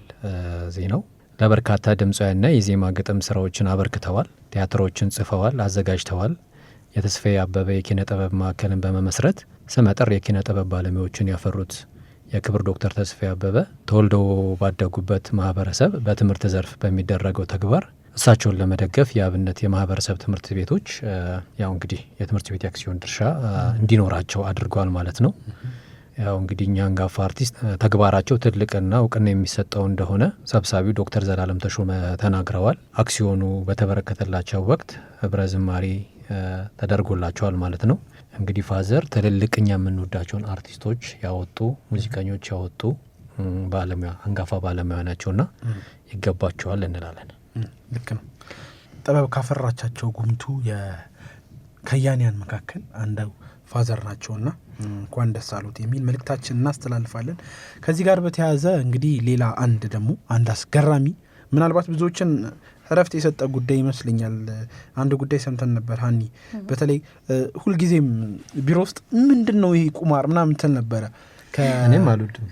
ዜናው። ለበርካታ ድምፃውያንና የዜማ ግጥም ስራዎችን አበርክተዋል። ቲያትሮችን ጽፈዋል፣ አዘጋጅተዋል። የተስፋዬ አበበ የኪነ ጥበብ ማዕከልን በመመስረት ስመጥር የኪነ ጥበብ ባለሙያዎችን ያፈሩት የክብር ዶክተር ተስፋዬ አበበ ተወልደው ባደጉበት ማህበረሰብ በትምህርት ዘርፍ በሚደረገው ተግባር እሳቸውን ለመደገፍ የአብነት የማህበረሰብ ትምህርት ቤቶች ያው እንግዲህ የትምህርት ቤት የአክሲዮን ድርሻ እንዲኖራቸው አድርጓል ማለት ነው። ያው እንግዲህ እኛ አንጋፋ አርቲስት ተግባራቸው ትልቅና እውቅና የሚሰጠው እንደሆነ ሰብሳቢው ዶክተር ዘላለም ተሾመ ተናግረዋል። አክሲዮኑ በተበረከተላቸው ወቅት ህብረ ዝማሬ ተደርጎላቸዋል ማለት ነው። እንግዲህ ፋዘር ትልልቅ እኛ የምንወዳቸውን አርቲስቶች ያወጡ ሙዚቀኞች ያወጡ ባለሙያ አንጋፋ ባለሙያ ናቸውና ይገባቸዋል እንላለን። ልክ ነው። ጥበብ ካፈራቻቸው ጉምቱ የከያንያን መካከል አንዱ ፋዘር ናቸውና እንኳን ደስ አሉት የሚል መልእክታችን እናስተላልፋለን። ከዚህ ጋር በተያያዘ እንግዲህ ሌላ አንድ አስገራሚ ምናልባት ብዙዎችን እረፍት የሰጠ ጉዳይ ይመስለኛል። አንድ ጉዳይ ሰምተን ነበር ሀኒ፣ በተለይ ሁልጊዜም ቢሮ ውስጥ ምንድን ነው ይሄ ቁማር ምናምን ትል ነበረ። እኔም አልወድም።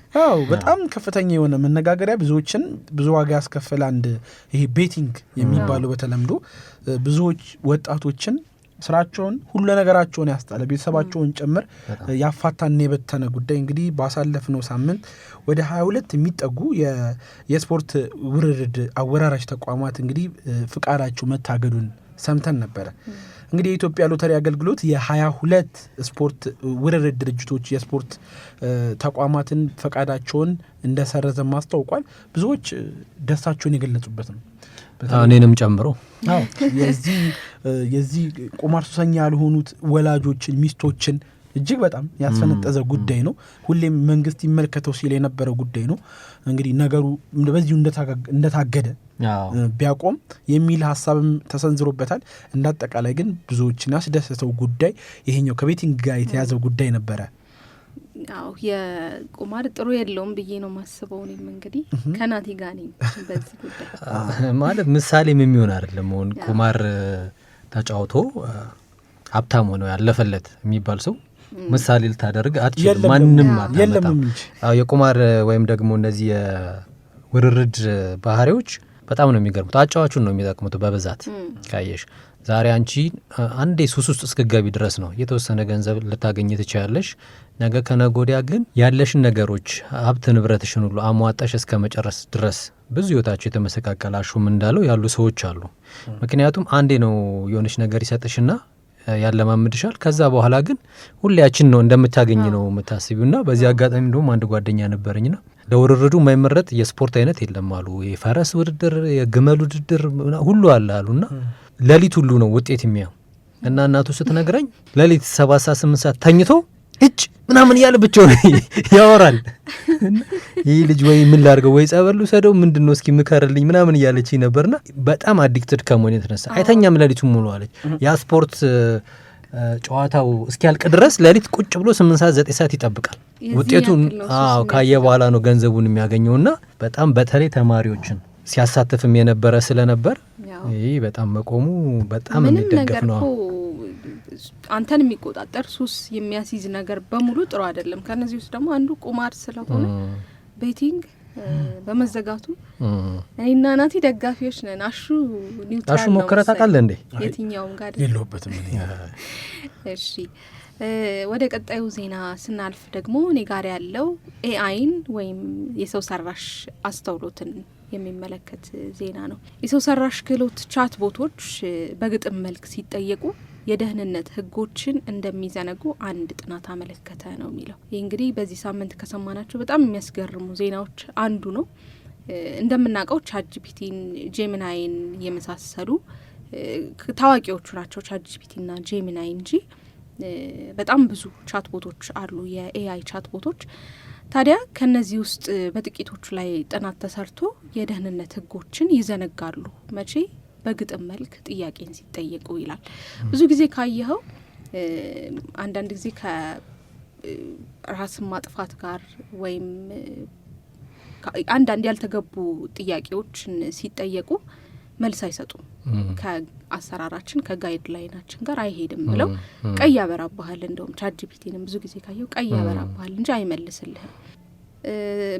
በጣም ከፍተኛ የሆነ መነጋገሪያ ብዙዎችን ብዙ ዋጋ ያስከፈለ አንድ ይሄ ቤቲንግ የሚባለው በተለምዶ ብዙዎች ወጣቶችን ስራቸውን ሁሉ ነገራቸውን ያስጣለ ቤተሰባቸውን ጭምር ያፋታና የበተነ ጉዳይ እንግዲህ ባሳለፍነው ሳምንት ወደ 22 የሚጠጉ የስፖርት ውርርድ አወራራሽ ተቋማት እንግዲህ ፍቃዳቸው መታገዱን ሰምተን ነበረ። እንግዲህ የኢትዮጵያ ሎተሪ አገልግሎት የ22 ስፖርት ውርርድ ድርጅቶች የስፖርት ተቋማትን ፈቃዳቸውን እንደሰረዘ ማስታውቋል። ብዙዎች ደስታቸውን የገለጹበት ነው፣ እኔንም ጨምሮ። የዚህ ቁማር ሱሰኛ ያልሆኑት ወላጆችን ሚስቶችን እጅግ በጣም ያስፈነጠዘ ጉዳይ ነው። ሁሌም መንግስት ይመልከተው ሲል የነበረው ጉዳይ ነው። እንግዲህ ነገሩ በዚሁ እንደታገደ ቢያቆም የሚል ሀሳብም ተሰንዝሮበታል። እንዳጠቃላይ ግን ብዙዎችን ያስደሰተው ጉዳይ ይሄኛው ከቤቲንግ ጋር የተያዘው ጉዳይ ነበረ። የቁማር ጥሩ የለውም ብዬ ነው ማስበው። እኔም እንግዲህ ከናቲ ጋር ነኝ በዚህ ጉዳይ ማለት ምሳሌም የሚሆን አይደለም። አሁን ቁማር ተጫውቶ ሀብታም ሆኖ ያለፈለት የሚባል ሰው ምሳሌ ልታደርግ አትችልም። ማንንም አታመጣም። የቁማር ወይም ደግሞ እነዚህ የውርርድ ባህሪዎች በጣም ነው የሚገርሙት። አጫዋቹን ነው የሚጠቅሙት በብዛት ካየሽ። ዛሬ አንቺ አንዴ ሱስ ውስጥ እስክገቢ ድረስ ነው የተወሰነ ገንዘብ ልታገኝ ትችላለሽ። ነገ ከነጎዲያ ግን ያለሽን ነገሮች ሀብት ንብረትሽን ሁሉ አሟጣሽ እስከ መጨረስ ድረስ ብዙ ህይወታቸው የተመሰቃቀለ አሹም እንዳለው ያሉ ሰዎች አሉ። ምክንያቱም አንዴ ነው የሆነች ነገር ይሰጥሽና ያለማምድሻል። ከዛ በኋላ ግን ሁሌያችን ነው እንደምታገኝ ነው የምታስቢውና በዚህ አጋጣሚ እንደውም አንድ ጓደኛ ነበረኝና ለውርርዱ የማይመረጥ የስፖርት አይነት የለም አሉ። የፈረስ ውድድር፣ የግመል ውድድር ሁሉ አለ አሉና ሌሊት ሁሉ ነው ውጤት የሚያው እና እናቱ ስትነግረኝ ሌሊት 7 ሰዓት 8 ሰዓት ተኝቶ እጭ ምናምን እያለ ብቻውን ያወራል። ይህ ልጅ ወይ ምን ላድርገው ወይ ጸበሉ ሰደው ምንድነው እስኪ ምከርልኝ ምናምን እያለች ነበርና በጣም አዲክትድ ከመሆን የተነሳ አይተኛም ሌሊቱን ሙሉ አለች። ያ ስፖርት ጨዋታው እስኪያልቅ ድረስ ሌሊት ቁጭ ብሎ 8 ሰዓት 9 ሰዓት ይጠብቃል። ውጤቱን ካየ በኋላ ነው ገንዘቡን የሚያገኘውና በጣም በተለይ ተማሪዎችን ሲያሳትፍም የነበረ ስለነበር ይህ በጣም መቆሙ በጣም የሚደገፍ ነው። አንተን የሚቆጣጠር ሱስ የሚያስይዝ ነገር በሙሉ ጥሩ አይደለም። ከነዚህ ውስጥ ደግሞ አንዱ ቁማር ስለሆነ ቤቲንግ በመዘጋቱ እኔና ናቲ ደጋፊዎች ነን። አሹ ኒውትራል ነው። ሞከረ ታውቃለህ እንዴ? የትኛውም ጋር የለውበትም። እሺ ወደ ቀጣዩ ዜና ስናልፍ ደግሞ እኔ ጋር ያለው ኤአይን ወይም የሰው ሰራሽ አስተውሎትን የሚመለከት ዜና ነው። የሰው ሰራሽ ክህሎት ቻት ቦቶች በግጥም መልክ ሲጠየቁ የደህንነት ሕጎችን እንደሚዘነጉ አንድ ጥናት አመለከተ ነው የሚለው። ይህ እንግዲህ በዚህ ሳምንት ከሰማናቸው በጣም የሚያስገርሙ ዜናዎች አንዱ ነው። እንደምናውቀው ቻትጂፒቲን፣ ጄሚናይን የመሳሰሉ ታዋቂዎቹ ናቸው ቻትጂፒቲና ጄሚናይ እንጂ በጣም ብዙ ቻት ቦቶች አሉ፣ የኤአይ ቻት ቦቶች። ታዲያ ከነዚህ ውስጥ በጥቂቶቹ ላይ ጥናት ተሰርቶ የደህንነት ሕጎችን ይዘነጋሉ። መቼ? በግጥም መልክ ጥያቄን ሲጠየቁ ይላል። ብዙ ጊዜ ካየኸው አንዳንድ ጊዜ ከራስን ማጥፋት ጋር ወይም አንዳንድ ያልተገቡ ጥያቄዎችን ሲጠየቁ መልስ አይሰጡም። ከአሰራራችን ከጋይድ ላይናችን ጋር አይሄድም ብለው ቀይ ያበራብሃል። እንደውም ቻትጂፒቲንም ብዙ ጊዜ ካየው ቀይ ያበራብሃል እንጂ አይመልስልህም።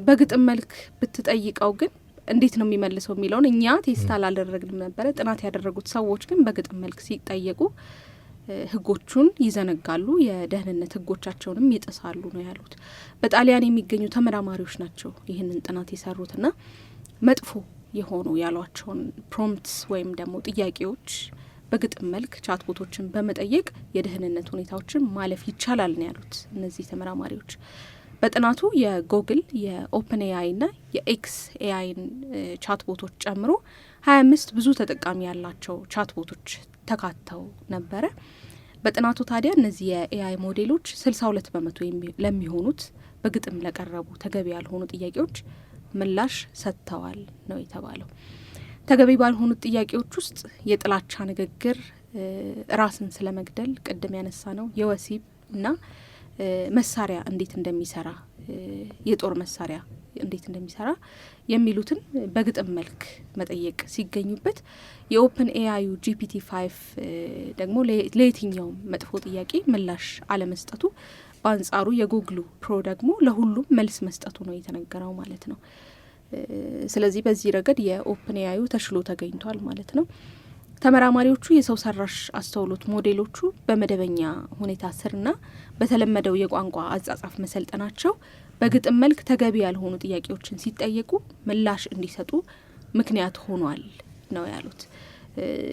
በግጥም መልክ ብትጠይቀው ግን እንዴት ነው የሚመልሰው የሚለውን እኛ ቴስት አላደረግንም ነበረ። ጥናት ያደረጉት ሰዎች ግን በግጥም መልክ ሲጠየቁ ህጎቹን ይዘነጋሉ፣ የደህንነት ህጎቻቸውንም ይጥሳሉ ነው ያሉት። በጣሊያን የሚገኙ ተመራማሪዎች ናቸው ይህንን ጥናት የሰሩትና መጥፎ የሆኑ ያሏቸውን ፕሮምፕትስ ወይም ደግሞ ጥያቄዎች በግጥም መልክ ቻትቦቶችን በመጠየቅ የደህንነት ሁኔታዎችን ማለፍ ይቻላል ነው ያሉት እነዚህ ተመራማሪዎች። በጥናቱ የጎግል የኦፕን ኤአይ ና የኤክስ ኤአይን ቻትቦቶች ጨምሮ 25 ብዙ ተጠቃሚ ያላቸው ቻትቦቶች ተካተው ነበረ። በጥናቱ ታዲያ እነዚህ የኤአይ ሞዴሎች 62 በመቶ ለሚሆኑት በግጥም ለቀረቡ ተገቢ ያልሆኑ ጥያቄዎች ምላሽ ሰጥተዋል ነው የተባለው። ተገቢ ባልሆኑት ጥያቄዎች ውስጥ የጥላቻ ንግግር፣ ራስን ስለመግደል ቅድም ያነሳ ነው፣ የወሲብ እና መሳሪያ እንዴት እንደሚሰራ የጦር መሳሪያ እንዴት እንደሚሰራ የሚሉትን በግጥም መልክ መጠየቅ ሲገኙበት የኦፕን ኤአዩ GPT-5 ደግሞ ለየትኛውም መጥፎ ጥያቄ ምላሽ አለመስጠቱ፣ በአንጻሩ የጉግሉ ፕሮ ደግሞ ለሁሉም መልስ መስጠቱ ነው የተነገረው ማለት ነው። ስለዚህ በዚህ ረገድ የኦፕን ኤአዩ ተሽሎ ተገኝቷል ማለት ነው። ተመራማሪዎቹ የሰው ሰራሽ አስተውሎት ሞዴሎቹ በመደበኛ ሁኔታ ስርና በተለመደው የቋንቋ አጻጻፍ መሰልጠናቸው በግጥም መልክ ተገቢ ያልሆኑ ጥያቄዎችን ሲጠየቁ ምላሽ እንዲሰጡ ምክንያት ሆኗል ነው ያሉት።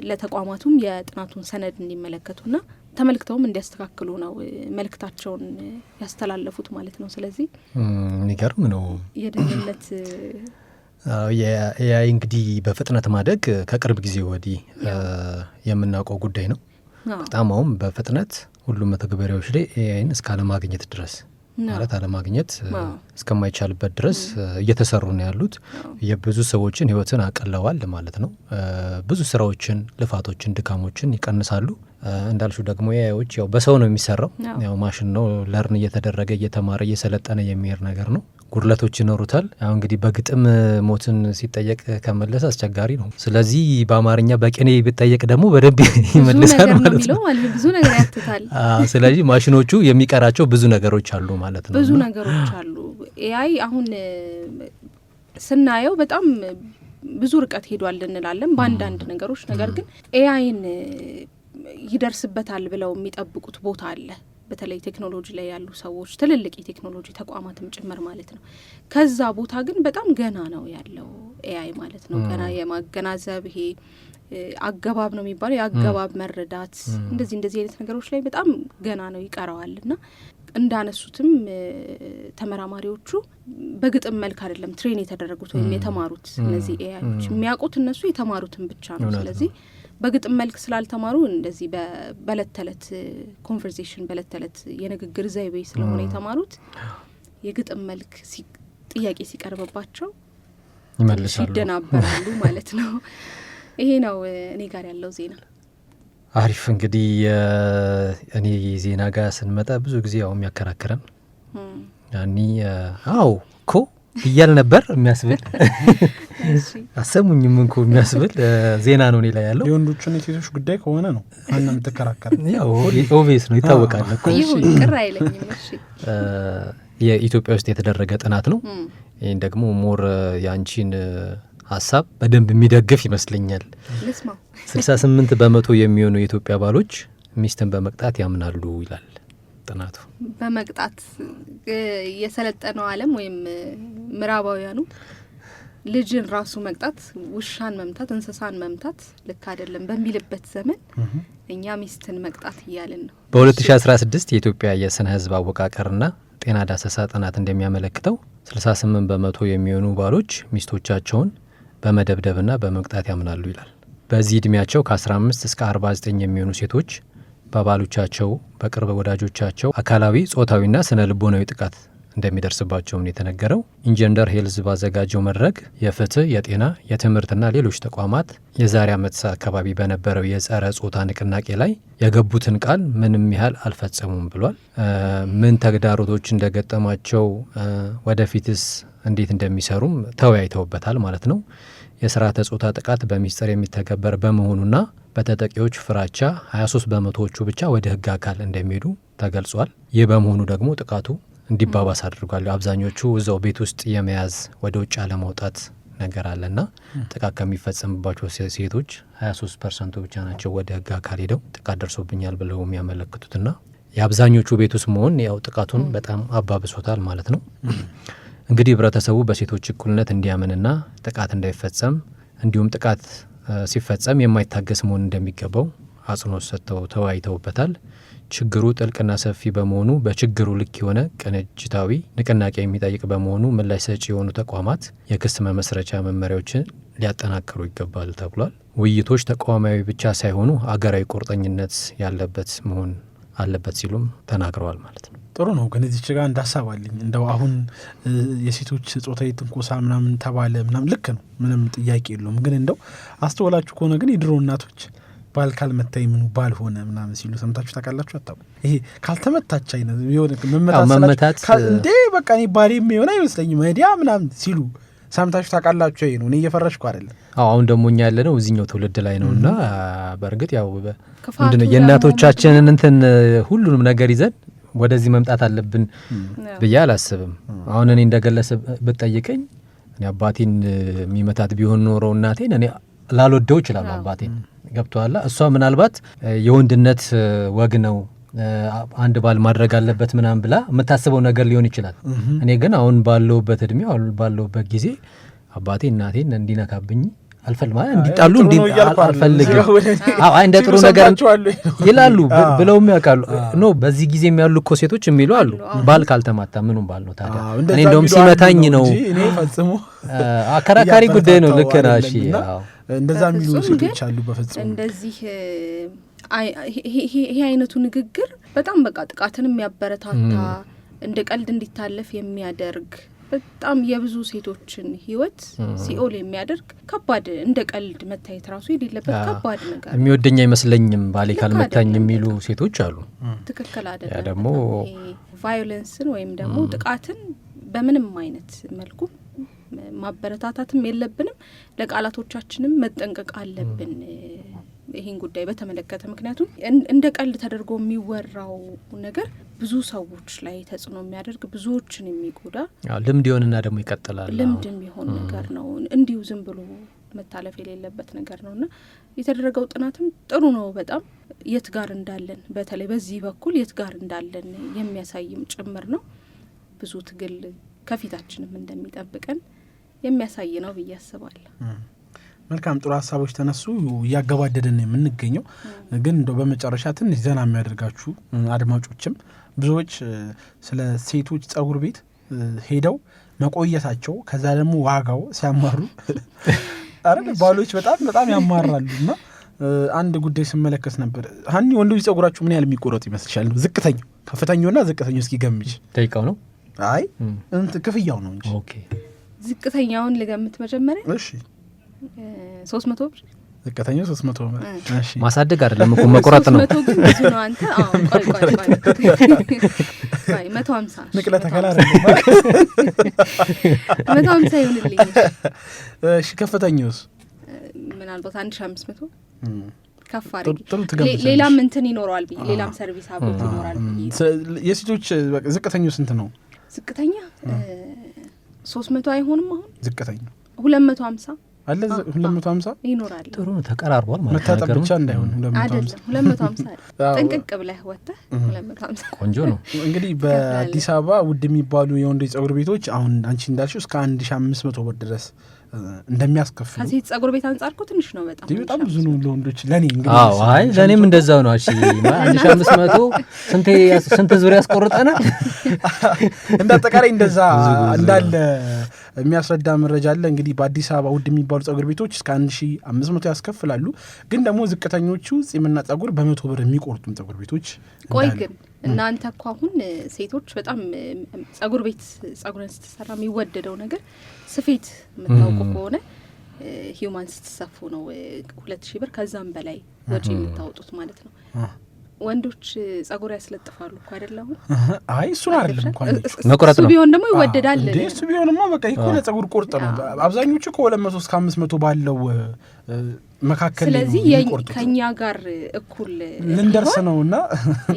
ለተቋማቱም የጥናቱን ሰነድ እንዲመለከቱና ተመልክተውም እንዲያስተካክሉ ነው መልእክታቸውን ያስተላለፉት ማለት ነው። ስለዚህ የሚገርም ነው የደህንነት የኤአይ እንግዲህ በፍጥነት ማደግ ከቅርብ ጊዜ ወዲህ የምናውቀው ጉዳይ ነው። በጣም አሁን በፍጥነት ሁሉም መተግበሪያዎች ላይ ኤአይን እስከ አለማግኘት ድረስ ማለት አለማግኘት እስከማይቻልበት ድረስ እየተሰሩ ነው ያሉት። የብዙ ሰዎችን ህይወትን አቀለዋል ማለት ነው። ብዙ ስራዎችን፣ ልፋቶችን፣ ድካሞችን ይቀንሳሉ። እንዳልሹ ደግሞ ኤአይዎች ያው በሰው ነው የሚሰራው። ያው ማሽን ነው፣ ለርን እየተደረገ እየተማረ እየሰለጠነ የሚሄድ ነገር ነው። ጉድለቶች ይኖሩታል። አሁን እንግዲህ በግጥም ሞትን ሲጠየቅ ከመለሰ አስቸጋሪ ነው። ስለዚህ በአማርኛ በቅኔ ቢጠየቅ ደግሞ በደንብ ይመልሳል ማለት ነው። ብዙ ነገር ያትታል። ስለዚህ ማሽኖቹ የሚቀራቸው ብዙ ነገሮች አሉ ማለት ነው። ብዙ ነገሮች አሉ። ኤአይ አሁን ስናየው በጣም ብዙ ርቀት ሄዷል እንላለን በአንዳንድ ነገሮች። ነገር ግን ኤአይን ይደርስበታል ብለው የሚጠብቁት ቦታ አለ። በተለይ ቴክኖሎጂ ላይ ያሉ ሰዎች፣ ትልልቅ የቴክኖሎጂ ተቋማትም ጭምር ማለት ነው። ከዛ ቦታ ግን በጣም ገና ነው ያለው ኤአይ ማለት ነው። ገና የማገናዘብ ይሄ አገባብ ነው የሚባለው የአገባብ መረዳት፣ እንደዚህ አይነት ነገሮች ላይ በጣም ገና ነው ይቀረዋል። እና እንዳነሱትም ተመራማሪዎቹ በግጥም መልክ አይደለም ትሬን የተደረጉት ወይም የተማሩት እነዚህ ኤአይዎች የሚያውቁት እነሱ የተማሩትን ብቻ ነው። ስለዚህ በግጥም መልክ ስላልተማሩ እንደዚህ በእለት ተዕለት ኮንቨርሴሽን በእለት ተዕለት የንግግር ዘይቤ ስለሆነ የተማሩት የግጥም መልክ ጥያቄ ሲቀርብባቸው ይመልሳሉ፣ ይደናበራሉ ማለት ነው። ይሄ ነው እኔ ጋር ያለው ዜና። አሪፍ እንግዲህ እኔ ዜና ጋር ስንመጣ ብዙ ጊዜ ያው የሚያከራክረን ያኒ አው እኮ እያል ነበር የሚያስብል አሰሙኝም እንኮ የሚያስብል ዜና ነው እኔ ላይ ያለው። የወንዶቹን የሴቶች ጉዳይ ከሆነ ነው አና የምትከራከር ያው ኦቪየስ ነው ይታወቃል እኮ። ይሁን ቅር አይለኝም። እሺ የኢትዮጵያ ውስጥ የተደረገ ጥናት ነው። ይህን ደግሞ ሞር ያንቺን ሀሳብ በደንብ የሚደግፍ ይመስለኛል። 68 በመቶ የሚሆኑ የኢትዮጵያ ባሎች ሚስትን በመቅጣት ያምናሉ ይላል ጥናቱ። በመቅጣት የሰለጠነው ዓለም ወይም ምዕራባውያኑ ልጅን ራሱ መቅጣት፣ ውሻን መምታት፣ እንስሳን መምታት ልክ አይደለም በሚልበት ዘመን እኛ ሚስትን መቅጣት እያልን ነው። በ2016 የኢትዮጵያ የስነ ህዝብ አወቃቀርና ጤና ዳሰሳ ጥናት እንደሚያመለክተው 68 በመቶ የሚሆኑ ባሎች ሚስቶቻቸውን በመደብደብና በመቅጣት ያምናሉ ይላል። በዚህ እድሜያቸው ከ15 እስከ 49 የሚሆኑ ሴቶች በባሎቻቸው፣ በቅርብ ወዳጆቻቸው አካላዊ፣ ጾታዊና ስነ ልቦናዊ ጥቃት እንደሚደርስባቸው ነው የተነገረው። ኢንጀንደር ሄልዝ ባዘጋጀው መድረክ የፍትህ፣ የጤና፣ የትምህርትና ሌሎች ተቋማት የዛሬ ዓመት አካባቢ በነበረው የጸረ ጾታ ንቅናቄ ላይ የገቡትን ቃል ምንም ያህል አልፈጸሙም ብሏል። ምን ተግዳሮቶች እንደገጠማቸው ወደፊትስ እንዴት እንደሚሰሩም ተወያይተውበታል ማለት ነው። የስርዓተ ጾታ ጥቃት በሚስጥር የሚተገበር በመሆኑና በተጠቂዎች ፍራቻ 23 በመቶዎቹ ብቻ ወደ ህግ አካል እንደሚሄዱ ተገልጿል። ይህ በመሆኑ ደግሞ ጥቃቱ እንዲባባስ አድርጓል። አብዛኞቹ እዛው ቤት ውስጥ የመያዝ ወደ ውጭ አለመውጣት ነገር አለና ጥቃት ከሚፈጸምባቸው ሴቶች 23% ብቻ ናቸው ወደ ህግ አካል ሄደው ጥቃት ደርሶብኛል ብለው የሚያመለክቱትና የአብዛኞቹ ቤት ውስጥ መሆን ያው ጥቃቱን በጣም አባብሶታል ማለት ነው። እንግዲህ ህብረተሰቡ በሴቶች እኩልነት እንዲያምንና ጥቃት እንዳይፈጸም እንዲሁም ጥቃት ሲፈጸም የማይታገስ መሆን እንደሚገባው አጽንኦት ሰጥተው ተወያይተውበታል። ችግሩ ጥልቅና ሰፊ በመሆኑ በችግሩ ልክ የሆነ ቅንጅታዊ ንቅናቄ የሚጠይቅ በመሆኑ ምላሽ ሰጪ የሆኑ ተቋማት የክስ መመስረቻ መመሪያዎችን ሊያጠናክሩ ይገባል ተብሏል። ውይይቶች ተቋማዊ ብቻ ሳይሆኑ አገራዊ ቁርጠኝነት ያለበት መሆን አለበት ሲሉም ተናግረዋል ማለት ነው። ጥሩ ነው። ግን እዚች ጋር እንዳሳባልኝ እንደው አሁን የሴቶች ጾታዊ ትንኮሳ ምናምን ተባለ ምናምን ልክ ነው፣ ምንም ጥያቄ የለውም። ግን እንደው አስተውላችሁ ከሆነ ግን የድሮ እናቶች ባል ካልመታኝ ምኑ ባል ሆነ ምናምን ሲሉ ሰምታችሁ ታውቃላችሁ? አታውቁ? ይሄ ካልተመታች አይነት መመታት እንዴ በቃ እኔ ባሌም የሆነ አይመስለኝም ዲያ ምናምን ሲሉ ሰምታችሁ ታውቃላችሁ? ይሄ ነው። እኔ እየፈረሽኩ አይደለም። አሁን ደግሞ እኛ ያለ ነው እዚህኛው ትውልድ ላይ ነው እና በእርግጥ ያው ምንድነው የእናቶቻችንን እንትን ሁሉንም ነገር ይዘን ወደዚህ መምጣት አለብን ብዬ አላስብም። አሁን እኔ እንደገለሰብ ብትጠይቀኝ እኔ አባቴን የሚመታት ቢሆን ኖሮ እናቴን እኔ ላልወደው ይችላል አባቴን ገብቷላ። እሷ ምናልባት የወንድነት ወግ ነው አንድ ባል ማድረግ አለበት ምናምን ብላ የምታስበው ነገር ሊሆን ይችላል። እኔ ግን አሁን ባለውበት እድሜ አሁን ባለውበት ጊዜ አባቴ እናቴን እንዲነካብኝ አልፈልግም፣ እንዲጣሉ አልፈልግም። አይ እንደ ጥሩ ነገር ይላሉ ብለውም ያውቃሉ። ኖ በዚህ ጊዜ የሚያሉ እኮ ሴቶች የሚሉ አሉ፣ ባል ካልተማታ ምኑም ባል ነው ታዲያ። እኔ እንደውም ሲመታኝ ነው አከራካሪ ጉዳይ ነው። ልክ ነህ። እሺ እንደዛ የሚሉ ሴቶች አሉ። በፍጹም እንደዚህ ይሄ አይነቱ ንግግር በጣም በቃ ጥቃትን የሚያበረታታ እንደ ቀልድ እንዲታለፍ የሚያደርግ በጣም የብዙ ሴቶችን ህይወት ሲኦል የሚያደርግ ከባድ እንደ ቀልድ መታየት ራሱ የሌለበት ከባድ ነገር። የሚወደኝ አይመስለኝም ባሌ ካልመታኝ የሚሉ ሴቶች አሉ። ትክክል አይደለም። ያ ደግሞ ቫዮለንስን ወይም ደግሞ ጥቃትን በምንም አይነት መልኩ ማበረታታትም የለብንም። ለቃላቶቻችንም መጠንቀቅ አለብን ይሄን ጉዳይ በተመለከተ። ምክንያቱም እንደ ቀልድ ተደርጎ የሚወራው ነገር ብዙ ሰዎች ላይ ተጽዕኖ የሚያደርግ ብዙዎችን የሚጎዳ ልምድ ይሆንና ደግሞ ይቀጥላል። ልምድ የሚሆን ነገር ነው። እንዲሁ ዝም ብሎ መታለፍ የሌለበት ነገር ነውና የተደረገው ጥናትም ጥሩ ነው በጣም የት ጋር እንዳለን በተለይ በዚህ በኩል የት ጋር እንዳለን የሚያሳይም ጭምር ነው። ብዙ ትግል ከፊታችንም እንደሚጠብቀን የሚያሳይ ነው ብዬ አስባለሁ። መልካም ጥሩ ሀሳቦች ተነሱ። እያገባደደን የምንገኘው ግን እንደው በመጨረሻ ትንሽ ዘና የሚያደርጋችሁ አድማጮችም ብዙዎች ስለ ሴቶች ጸጉር ቤት ሄደው መቆየታቸው ከዛ ደግሞ ዋጋው ሲያማሩ አረ ባሎች በጣም ያማራሉ። እና አንድ ጉዳይ ስመለከት ነበር። ሀኒ ወንዶች ጸጉራችሁ ምን ያህል የሚቆረጥ ይመስልሻል? ዝቅተኛው ከፍተኛውና ዝቅተኛው እስኪ ገምች። ደቂቃው ነው? አይ ክፍያው ነው እንጂ። ኦኬ ዝቅተኛውን ልገምት መጀመሪያ። እሺ 300 ብር ዝቅተኛው 300 ብር። እሺ ማሳደግ አይደለም እኮ መቆረጥ ነው። 300 ግን ብዙ ነው አንተ። ቆይ 150 ንቅለ ተከላ አይደለም 150 ይሁንልኝ። እሺ ከፍተኛውስ? ምናልባት 1500 ከፍ አድርጊ። ሌላም እንትን ይኖረዋል ብዬ ሌላም ሰርቪስ አብሮት ይኖራል ብዬ። የሴቶች ዝቅተኛው ስንት ነው? ዝቅተኛ 300 አይሆንም። አሁን ዝቅተኛው 250 አለ 250 ይኖራል። ጥሩ ነው ተቀራርቧል ማለት ነው። መታጠብ ብቻ እንዳይሆን 250 ጠንቅቅ ብለህ ወጥተህ 250 ቆንጆ ነው። እንግዲህ በአዲስ አበባ ውድ የሚባሉ የወንዶች ጸጉር ቤቶች አሁን አንቺ እንዳልሽው እስከ 1500 ብር ድረስ እንደሚያስከፍሉ። ከሴት ጸጉር ቤት አንጻር እኮ ትንሽ ነው በጣም ብዙ ነው ለወንዶች። ለኔ እንግዲህ አይ ለኔም እንደዛው ነው። እሺ 1500 ስንት ዙሪያ ያስቆርጠናል። እንደ አጠቃላይ እንደዛ እንዳለ የሚያስረዳ መረጃ አለ። እንግዲህ በአዲስ አበባ ውድ የሚባሉ ጸጉር ቤቶች እስከ 1500 ያስከፍላሉ። ግን ደግሞ ዝቅተኞቹ ጺምና ጸጉር በ100 ብር የሚቆርጡም ጸጉር ቤቶች ቆይ ግን እናንተ እኮ አሁን ሴቶች በጣም ጸጉር ቤት ጸጉርን ስትሰራ የሚወደደው ነገር ስፌት የምታውቁ ከሆነ ሂውማን ስትሰፉ ነው 2000 ብር ከዛም በላይ ወጪ የምታወጡት ማለት ነው። ወንዶች ጸጉር ያስለጥፋሉ እኮ አይደለም? አይ እሱ አይደለም እንኳን መቆረጥ ነው። እሱ ቢሆን ደግሞ ይወደዳል። እሱ ቢሆንማ በቃ ይኮነ ጸጉር ቆርጥ ነው። አብዛኞቹ ከ200 እስከ 500 ባለው መካከል ስለዚህ ከኛ ጋር እኩል ልንደርስ ነውና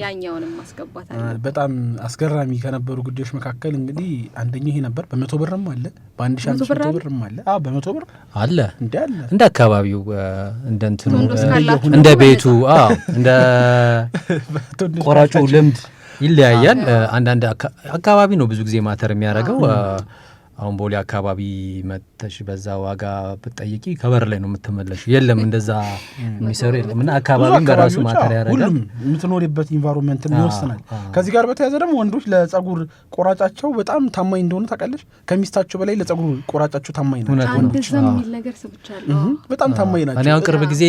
ያኛውንም ማስገባት አለ። በጣም አስገራሚ ከነበሩ ጉዳዮች መካከል እንግዲህ አንደኛው ይሄ ነበር። በ100 ብርም አለ፣ በ1500 ብርም አለ። በ100 ብር አለ እንደ አካባቢው እንደ እንትኑ እንደ ቤቱ እንደ ቆራጩ ልምድ ይለያያል። አንዳንድ አካባቢ ነው ብዙ ጊዜ ማተር የሚያደርገው። አሁን ቦሌ አካባቢ መተሽ በዛ ዋጋ ብትጠይቂ ከበር ላይ ነው የምትመለሽ። የለም እንደዛ የሚሰሩ የለም። እና አካባቢም በራሱ ማተር ያደርጋል። ሁሉም የምትኖርበት ኢንቫይሮንመንት ይወስናል። ከዚህ ጋር በተያያዘ ደግሞ ወንዶች ለጸጉር ቆራጫቸው በጣም ታማኝ እንደሆኑ ታውቃለች። ከሚስታቸው በላይ ለጸጉር ቆራጫቸው ታማኝ ናቸው። አንድ ዘሚል ነገር ሰብቻለሁ። በጣም ታማኝ ናቸው። እኔ አሁን ቅርብ ጊዜ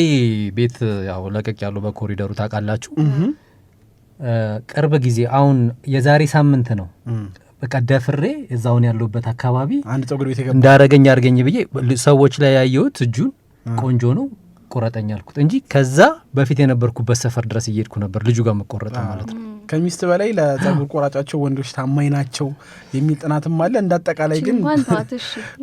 ቤት ያው ለቀቅ ያለው በኮሪደሩ ታውቃላችሁ። ቅርብ ጊዜ አሁን የዛሬ ሳምንት ነው በቃ ደፍሬ እዛውን ያለውበት አካባቢ አንድ ጸጉር ቤት እንዳረገኝ አርገኝ ብዬ ሰዎች ላይ ያየሁት እጁን ቆንጆ ነው ቆረጠኝ አልኩት እንጂ ከዛ በፊት የነበርኩበት ሰፈር ድረስ እየሄድኩ ነበር ልጁ ጋር መቆረጥ ማለት ነው። ከሚስት በላይ ለጸጉር ቆራጫቸው ወንዶች ታማኝ ናቸው የሚል ጥናትም አለ። እንዳጠቃላይ ግን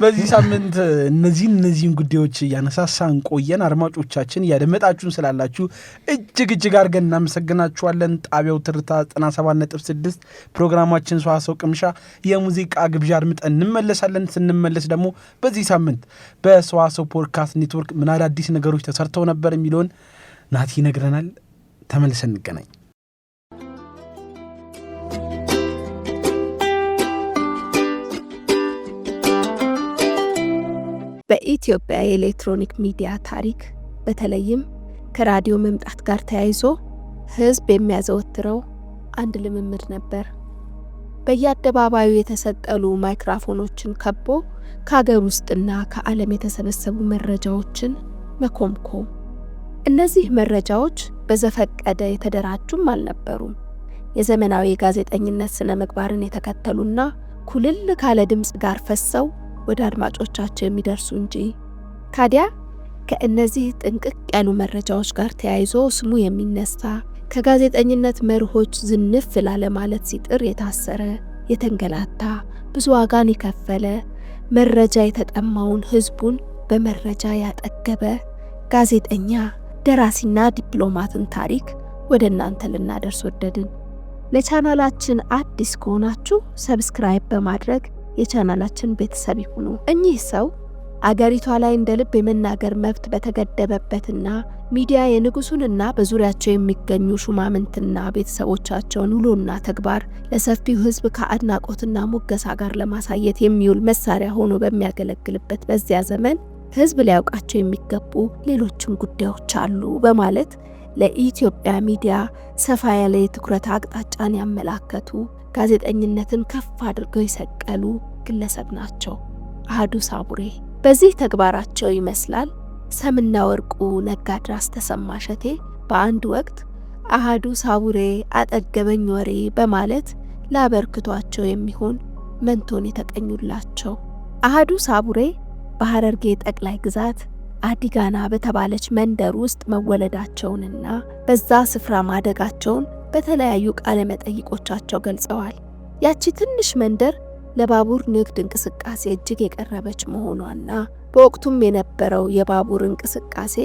በዚህ ሳምንት እነዚህን ጉዳዮች እያነሳሳን ቆየን። አድማጮቻችን እያደመጣችሁን ስላላችሁ እጅግ አድርገን እናመሰግናችኋለን። ጣቢያው ትርታ 97.6 ፕሮግራማችን ሰዋሰው ቅምሻ የሙዚቃ ግብዣ አድምጠን እንመለሳለን። ስንመለስ ደግሞ በዚህ ሳምንት በሰዋሰው ፖድካስት ኔትወርክ ምን አዳዲስ ነገሮች ተሰርተው ነበር የሚለውን ናቲ ይነግረናል። ተመልሰን እንገናኝ። በኢትዮጵያ የኤሌክትሮኒክ ሚዲያ ታሪክ በተለይም ከራዲዮ መምጣት ጋር ተያይዞ ሕዝብ የሚያዘወትረው አንድ ልምምድ ነበር። በየአደባባዩ የተሰቀሉ ማይክሮፎኖችን ከቦ ከሀገር ውስጥና ከዓለም የተሰበሰቡ መረጃዎችን መኮምኮም። እነዚህ መረጃዎች በዘፈቀደ የተደራጁም አልነበሩም። የዘመናዊ ጋዜጠኝነት ስነ ምግባርን የተከተሉና ኩልል ካለ ድምፅ ጋር ፈሰው ወደ አድማጮቻቸው የሚደርሱ እንጂ። ታዲያ ከእነዚህ ጥንቅቅ ያሉ መረጃዎች ጋር ተያይዞ ስሙ የሚነሳ ከጋዜጠኝነት መርሆች ዝንፍ ላለ ማለት ሲጥር የታሰረ የተንገላታ ብዙ ዋጋን የከፈለ መረጃ የተጠማውን ሕዝቡን በመረጃ ያጠገበ ጋዜጠኛ ደራሲና ዲፕሎማትን ታሪክ ወደ እናንተ ልናደርስ ወደድን። ለቻናላችን አዲስ ከሆናችሁ ሰብስክራይብ በማድረግ የቻናላችን ቤተሰብ ይሁኑ። እኚህ ሰው አገሪቷ ላይ እንደ ልብ የመናገር መብት በተገደበበትና ሚዲያ የንጉሱንና በዙሪያቸው የሚገኙ ሹማምንትና ቤተሰቦቻቸውን ውሎና ተግባር ለሰፊው ሕዝብ ከአድናቆትና ሙገሳ ጋር ለማሳየት የሚውል መሳሪያ ሆኖ በሚያገለግልበት በዚያ ዘመን ሕዝብ ሊያውቃቸው የሚገቡ ሌሎችም ጉዳዮች አሉ በማለት ለኢትዮጵያ ሚዲያ ሰፋ ያለ የትኩረት አቅጣጫን ያመላከቱ ጋዜጠኝነትን ከፍ አድርገው የሰቀሉ ግለሰብ ናቸው። አሃዱ ሳቡሬ በዚህ ተግባራቸው ይመስላል ሰምና ወርቁ ነጋድራስ ተሰማ ሸቴ በአንድ ወቅት አሃዱ ሳቡሬ አጠገበኝ ወሬ በማለት ላበርክቷቸው የሚሆን መንቶን የተቀኙላቸው። አሃዱ ሳቡሬ በሐረርጌ ጠቅላይ ግዛት አዲጋና በተባለች መንደር ውስጥ መወለዳቸውንና በዛ ስፍራ ማደጋቸውን በተለያዩ ቃለ መጠይቆቻቸው ገልጸዋል። ያቺ ትንሽ መንደር ለባቡር ንግድ እንቅስቃሴ እጅግ የቀረበች መሆኗና በወቅቱም የነበረው የባቡር እንቅስቃሴ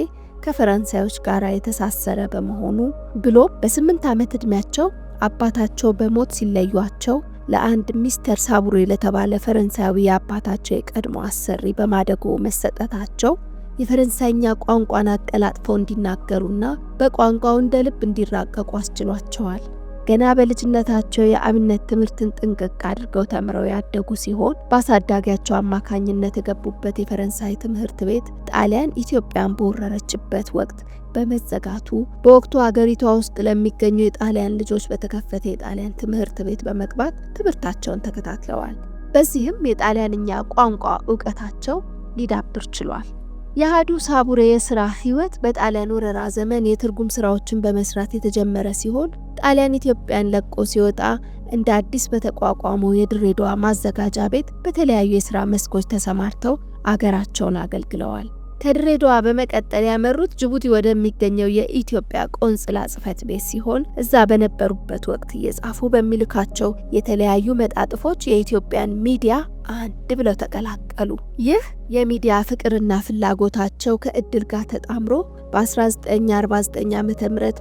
ከፈረንሳዮች ጋር የተሳሰረ በመሆኑ ብሎ በ8 ዓመት ዕድሜያቸው አባታቸው በሞት ሲለዩአቸው ለአንድ ሚስተር ሳቡሬ ለተባለ ፈረንሳዊ የአባታቸው የቀድሞ አሰሪ በማደጎ መሰጠታቸው የፈረንሳይኛ ቋንቋን አቀላጥፈው እንዲናገሩና በቋንቋው እንደ ልብ እንዲራቀቁ አስችሏቸዋል። ገና በልጅነታቸው የአብነት ትምህርትን ጥንቅቅ አድርገው ተምረው ያደጉ ሲሆን በአሳዳጊያቸው አማካኝነት የገቡበት የፈረንሳይ ትምህርት ቤት ጣሊያን ኢትዮጵያን በወረረችበት ወቅት በመዘጋቱ በወቅቱ አገሪቷ ውስጥ ለሚገኙ የጣሊያን ልጆች በተከፈተ የጣሊያን ትምህርት ቤት በመግባት ትምህርታቸውን ተከታትለዋል። በዚህም የጣሊያንኛ ቋንቋ ዕውቀታቸው ሊዳብር ችሏል። የአሃዱ ሳቡሬ የሥራ ሕይወት በጣሊያን ወረራ ዘመን የትርጉም ሥራዎችን በመስራት የተጀመረ ሲሆን ጣሊያን ኢትዮጵያን ለቆ ሲወጣ እንደ አዲስ በተቋቋመው የድሬዳዋ ማዘጋጃ ቤት በተለያዩ የሥራ መስኮች ተሰማርተው አገራቸውን አገልግለዋል። ከድሬዳዋ በመቀጠል ያመሩት ጅቡቲ ወደሚገኘው የኢትዮጵያ ቆንጽላ ጽሕፈት ቤት ሲሆን እዛ በነበሩበት ወቅት እየጻፉ በሚልካቸው የተለያዩ መጣጥፎች የኢትዮጵያን ሚዲያ አንድ ብለው ተቀላቀሉ። ይህ የሚዲያ ፍቅርና ፍላጎታቸው ከእድል ጋር ተጣምሮ በ1949 ዓ.ም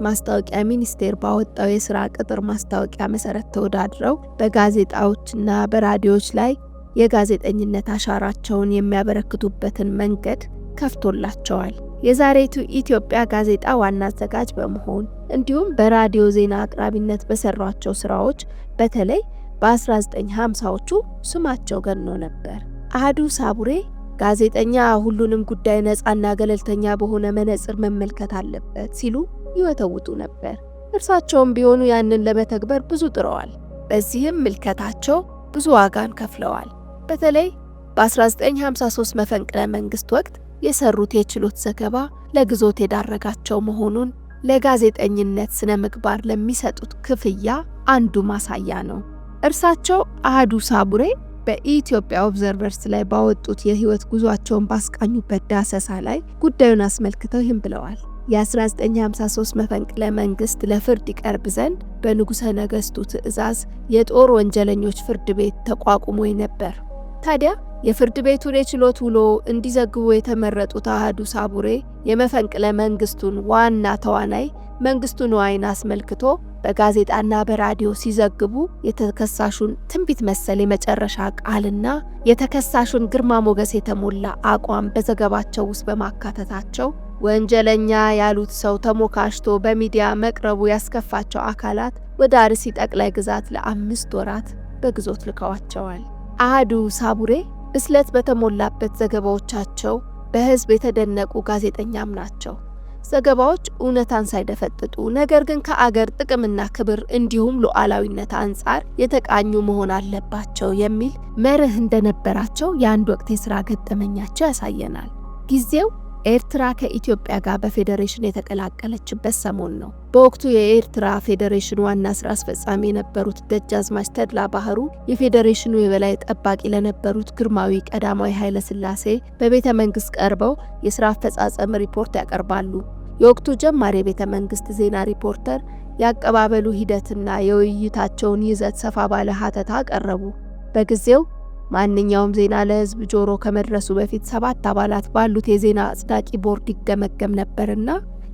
ማስታወቂያ ሚኒስቴር ባወጣው የሥራ ቅጥር ማስታወቂያ መሰረት ተወዳድረው በጋዜጣዎችና በራዲዮዎች ላይ የጋዜጠኝነት አሻራቸውን የሚያበረክቱበትን መንገድ ከፍቶላቸዋል። የዛሬቱ ኢትዮጵያ ጋዜጣ ዋና አዘጋጅ በመሆን እንዲሁም በራዲዮ ዜና አቅራቢነት በሰሯቸው ስራዎች በተለይ በ1950ዎቹ ስማቸው ገኖ ነበር። አህዱ ሳቡሬ ጋዜጠኛ ሁሉንም ጉዳይ ነፃና ገለልተኛ በሆነ መነጽር መመልከት አለበት ሲሉ ይወተውቱ ነበር። እርሳቸውም ቢሆኑ ያንን ለመተግበር ብዙ ጥረዋል። በዚህም ምልከታቸው ብዙ ዋጋን ከፍለዋል። በተለይ በ1953 መፈንቅለ መንግስት ወቅት የሰሩት የችሎት ዘገባ ለግዞት የዳረጋቸው መሆኑን ለጋዜጠኝነት ስነ ምግባር ለሚሰጡት ክፍያ አንዱ ማሳያ ነው። እርሳቸው አህዱ ሳቡሬ በኢትዮጵያ ኦብዘርቨርስ ላይ ባወጡት የህይወት ጉዟቸውን ባስቃኙበት ዳሰሳ ላይ ጉዳዩን አስመልክተው ይህን ብለዋል። የ1953 መፈንቅለ መንግስት ለፍርድ ይቀርብ ዘንድ በንጉሠ ነገሥቱ ትእዛዝ የጦር ወንጀለኞች ፍርድ ቤት ተቋቁሞ ነበር። ታዲያ የፍርድ ቤቱን የችሎት ውሎ እንዲዘግቡ የተመረጡት አህዱ ሳቡሬ የመፈንቅለ መንግስቱን ዋና ተዋናይ መንግስቱ ንዋይን አስመልክቶ በጋዜጣና በራዲዮ ሲዘግቡ የተከሳሹን ትንቢት መሰል የመጨረሻ ቃልና የተከሳሹን ግርማ ሞገስ የተሞላ አቋም በዘገባቸው ውስጥ በማካተታቸው ወንጀለኛ ያሉት ሰው ተሞካሽቶ በሚዲያ መቅረቡ ያስከፋቸው አካላት ወደ አርሲ ጠቅላይ ግዛት ለ5 ወራት በግዞት ልከዋቸዋል። አህዱ ሳቡሬ ብስለት በተሞላበት ዘገባዎቻቸው በህዝብ የተደነቁ ጋዜጠኛም ናቸው። ዘገባዎች እውነታን ሳይደፈጥጡ ነገር ግን ከአገር ጥቅምና ክብር እንዲሁም ሉዓላዊነት አንጻር የተቃኙ መሆን አለባቸው የሚል መርህ እንደነበራቸው የአንድ ወቅት የሥራ ገጠመኛቸው ያሳየናል። ጊዜው ኤርትራ ከኢትዮጵያ ጋር በፌዴሬሽን የተቀላቀለችበት ሰሞን ነው። በወቅቱ የኤርትራ ፌዴሬሽን ዋና ስራ አስፈጻሚ የነበሩት ደጃዝማች ተድላ ባህሩ የፌዴሬሽኑ የበላይ ጠባቂ ለነበሩት ግርማዊ ቀዳማዊ ኃይለ ሥላሴ በቤተ መንግስት ቀርበው የሥራ አፈጻጸም ሪፖርት ያቀርባሉ። የወቅቱ ጀማሪ የቤተ መንግስት ዜና ሪፖርተር ያቀባበሉ ሂደትና የውይይታቸውን ይዘት ሰፋ ባለ ሀተታ አቀረቡ። በጊዜው ማንኛውም ዜና ለህዝብ ጆሮ ከመድረሱ በፊት 7 አባላት ባሉት የዜና አጽዳቂ ቦርድ ይገመገም ነበርና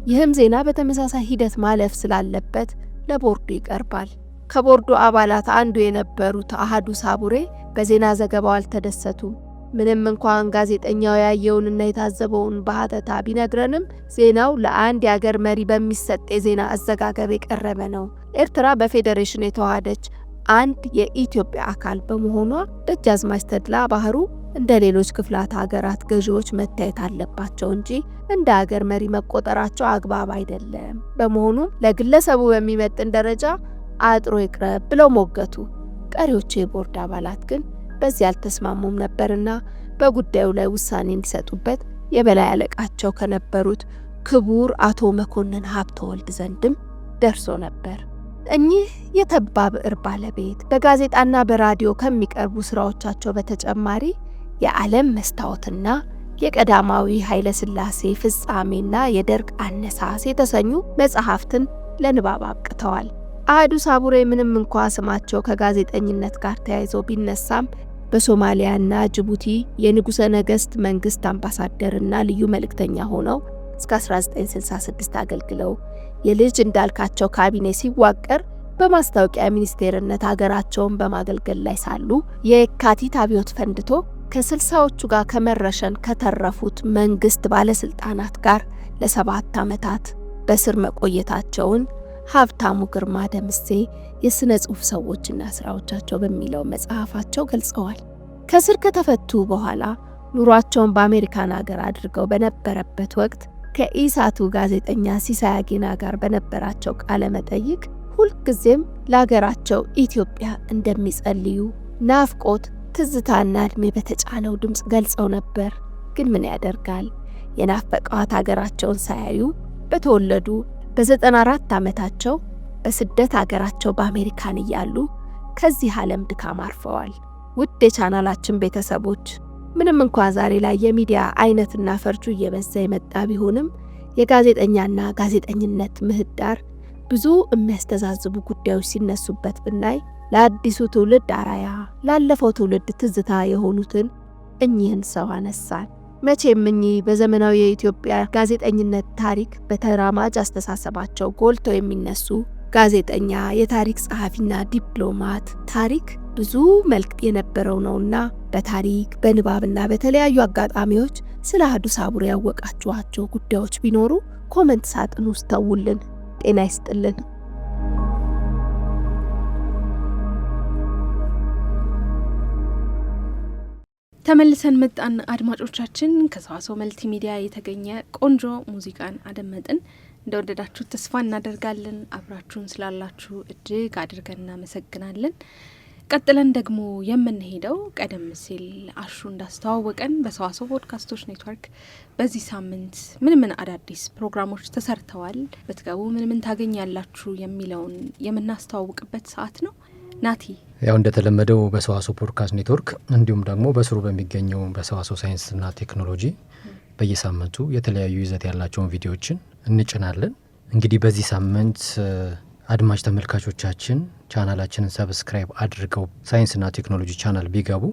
ይህም ዜና በተመሳሳይ ሂደት ማለፍ ስላለበት ለቦርዱ ይቀርባል። ከቦርዱ አባላት አንዱ የነበሩት አህዱ ሳቡሬ በዜና ዘገባው አልተደሰቱም። ምንም እንኳን ጋዜጠኛው ያየውንና የታዘበውን በሀተታ ቢነግረንም ዜናው ለአንድ የአገር መሪ በሚሰጥ የዜና አዘጋገብ የቀረበ ነው። ኤርትራ በፌዴሬሽን የተዋሃደች አንድ የኢትዮጵያ አካል በመሆኗ ደጃዝማች ተድላ ባህሩ እንደ ሌሎች ክፍላት ሀገራት ገዢዎች መታየት አለባቸው እንጂ እንደ ሀገር መሪ መቆጠራቸው አግባብ አይደለም። በመሆኑም ለግለሰቡ በሚመጥን ደረጃ አጥሮ ይቅረብ ብለው ሞገቱ። ቀሪዎቹ የቦርድ አባላት ግን በዚህ አልተስማሙም ነበርና በጉዳዩ ላይ ውሳኔ እንዲሰጡበት የበላይ አለቃቸው ከነበሩት ክቡር አቶ መኮንን ሀብተወልድ ዘንድም ደርሶ ነበር። እኚህ የተባ ብዕር ባለቤት በጋዜጣና በራዲዮ ከሚቀርቡ ስራዎቻቸው በተጨማሪ የዓለም መስታወትና የቀዳማዊ ኃይለ ሥላሴ ፍጻሜና የደርግ አነሳስ የተሰኙ መጽሐፍትን ለንባብ አብቅተዋል። አህዱ ሳቡሬ ምንም እንኳ ስማቸው ከጋዜጠኝነት ጋር ተያይዞ ቢነሳም በሶማሊያና ጅቡቲ የንጉሠ ነገሥት መንግስት አምባሳደርና ልዩ መልእክተኛ ሆነው እስከ 1966 አገልግለው የልጅ እንዳልካቸው ካቢኔ ሲዋቀር በማስታወቂያ ሚኒስቴርነት ሀገራቸውን በማገልገል ላይ ሳሉ የካቲት አብዮት ፈንድቶ ከ60ዎቹ ጋር ከመረሸን ከተረፉት መንግስት ባለስልጣናት ጋር ለ7 ዓመታት በስር መቆየታቸውን ሀብታሙ ግርማ ደምሴ የሥነ ጽሑፍ ሰዎችና ስራዎቻቸው በሚለው መጽሐፋቸው ገልጸዋል። ከስር ከተፈቱ በኋላ ኑሯቸውን በአሜሪካን ሀገር አድርገው በነበረበት ወቅት ከኢሳቱ ጋዜጠኛ ሲሳይ አጌና ጋር በነበራቸው ቃለ መጠይቅ ሁልጊዜም ለሀገራቸው ኢትዮጵያ እንደሚጸልዩ ናፍቆት፣ ትዝታና እድሜ በተጫነው ድምፅ ገልጸው ነበር። ግን ምን ያደርጋል የናፈቀዋት ሀገራቸውን ሳያዩ በተወለዱ በ94 ዓመታቸው በስደት ሀገራቸው በአሜሪካን እያሉ ከዚህ ዓለም ድካም አርፈዋል። ውድ የቻናላችን ቤተሰቦች ምንም እንኳን ዛሬ ላይ የሚዲያ አይነትና ፈርጁ እየበዛ የመጣ ቢሆንም የጋዜጠኛና ጋዜጠኝነት ምህዳር ብዙ የሚያስተዛዝቡ ጉዳዮች ሲነሱበት ብናይ ለአዲሱ ትውልድ አራያ፣ ላለፈው ትውልድ ትዝታ የሆኑትን እኚህን ሰው አነሳን። መቼም እኚህ በዘመናዊ የኢትዮጵያ ጋዜጠኝነት ታሪክ በተራማጅ አስተሳሰባቸው ጎልተው የሚነሱ ጋዜጠኛ፣ የታሪክ ጸሐፊና ዲፕሎማት ታሪክ ብዙ መልክ የነበረው ነውና በታሪክ በንባብና በተለያዩ አጋጣሚዎች ስለ አህዱ ሳቡር ያወቃችኋቸው ጉዳዮች ቢኖሩ ኮመንት ሳጥን ውስጥ ተውልን። ጤና ይስጥልን። ተመልሰን መጣን። አድማጮቻችን ከሰዋሰው መልቲ ሚዲያ የተገኘ ቆንጆ ሙዚቃን አደመጥን። እንደወደዳችሁ ተስፋ እናደርጋለን። አብራችሁን ስላላችሁ እጅግ አድርገን እናመሰግናለን። ቀጥለን ደግሞ የምንሄደው ቀደም ሲል አሹ እንዳስተዋወቀን በሰዋሰው ፖድካስቶች ኔትወርክ በዚህ ሳምንት ምን አዳዲስ ፕሮግራሞች ተሰርተዋል፣ በትገቡ ምን ታገኛላችሁ የሚለውን የምናስተዋውቅበት ሰዓት ነው። ናቲ፣ ያው እንደተለመደው በሰዋሰው ፖድካስት ኔትወርክ እንዲሁም ደግሞ በስሩ በሚገኘው በሰዋሰው ሳይንስና ቴክኖሎጂ በየሳምንቱ የተለያዩ ይዘት ያላቸውን ቪዲዮዎችን እንጭናለን። እንግዲህ በዚህ ሳምንት አድማጭ ተመልካቾቻችን ቻናላችንን ሰብስክራይብ አድርገው ሳይንስና ቴክኖሎጂ ቻናል ቢገቡ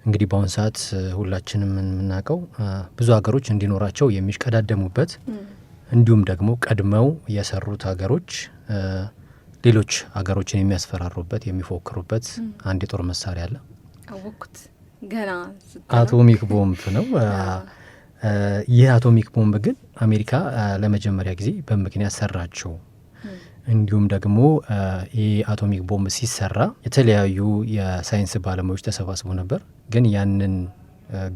እንግዲህ በአሁን ሰዓት ሁላችንም የምናውቀው ብዙ ሀገሮች እንዲኖራቸው የሚሽቀዳደሙበት እንዲሁም ደግሞ ቀድመው የሰሩት ሀገሮች ሌሎች ሀገሮችን የሚያስፈራሩበት የሚፎክሩበት አንድ የጦር መሳሪያ አለ። አወኩት ገና አቶሚክ ቦምብ ነው። ይህ አቶሚክ ቦምብ ግን አሜሪካ ለመጀመሪያ ጊዜ በምክንያት ሰራቸው። እንዲሁም ደግሞ ይህ አቶሚክ ቦምብ ሲሰራ የተለያዩ የሳይንስ ባለሙያዎች ተሰባስበው ነበር። ግን ያንን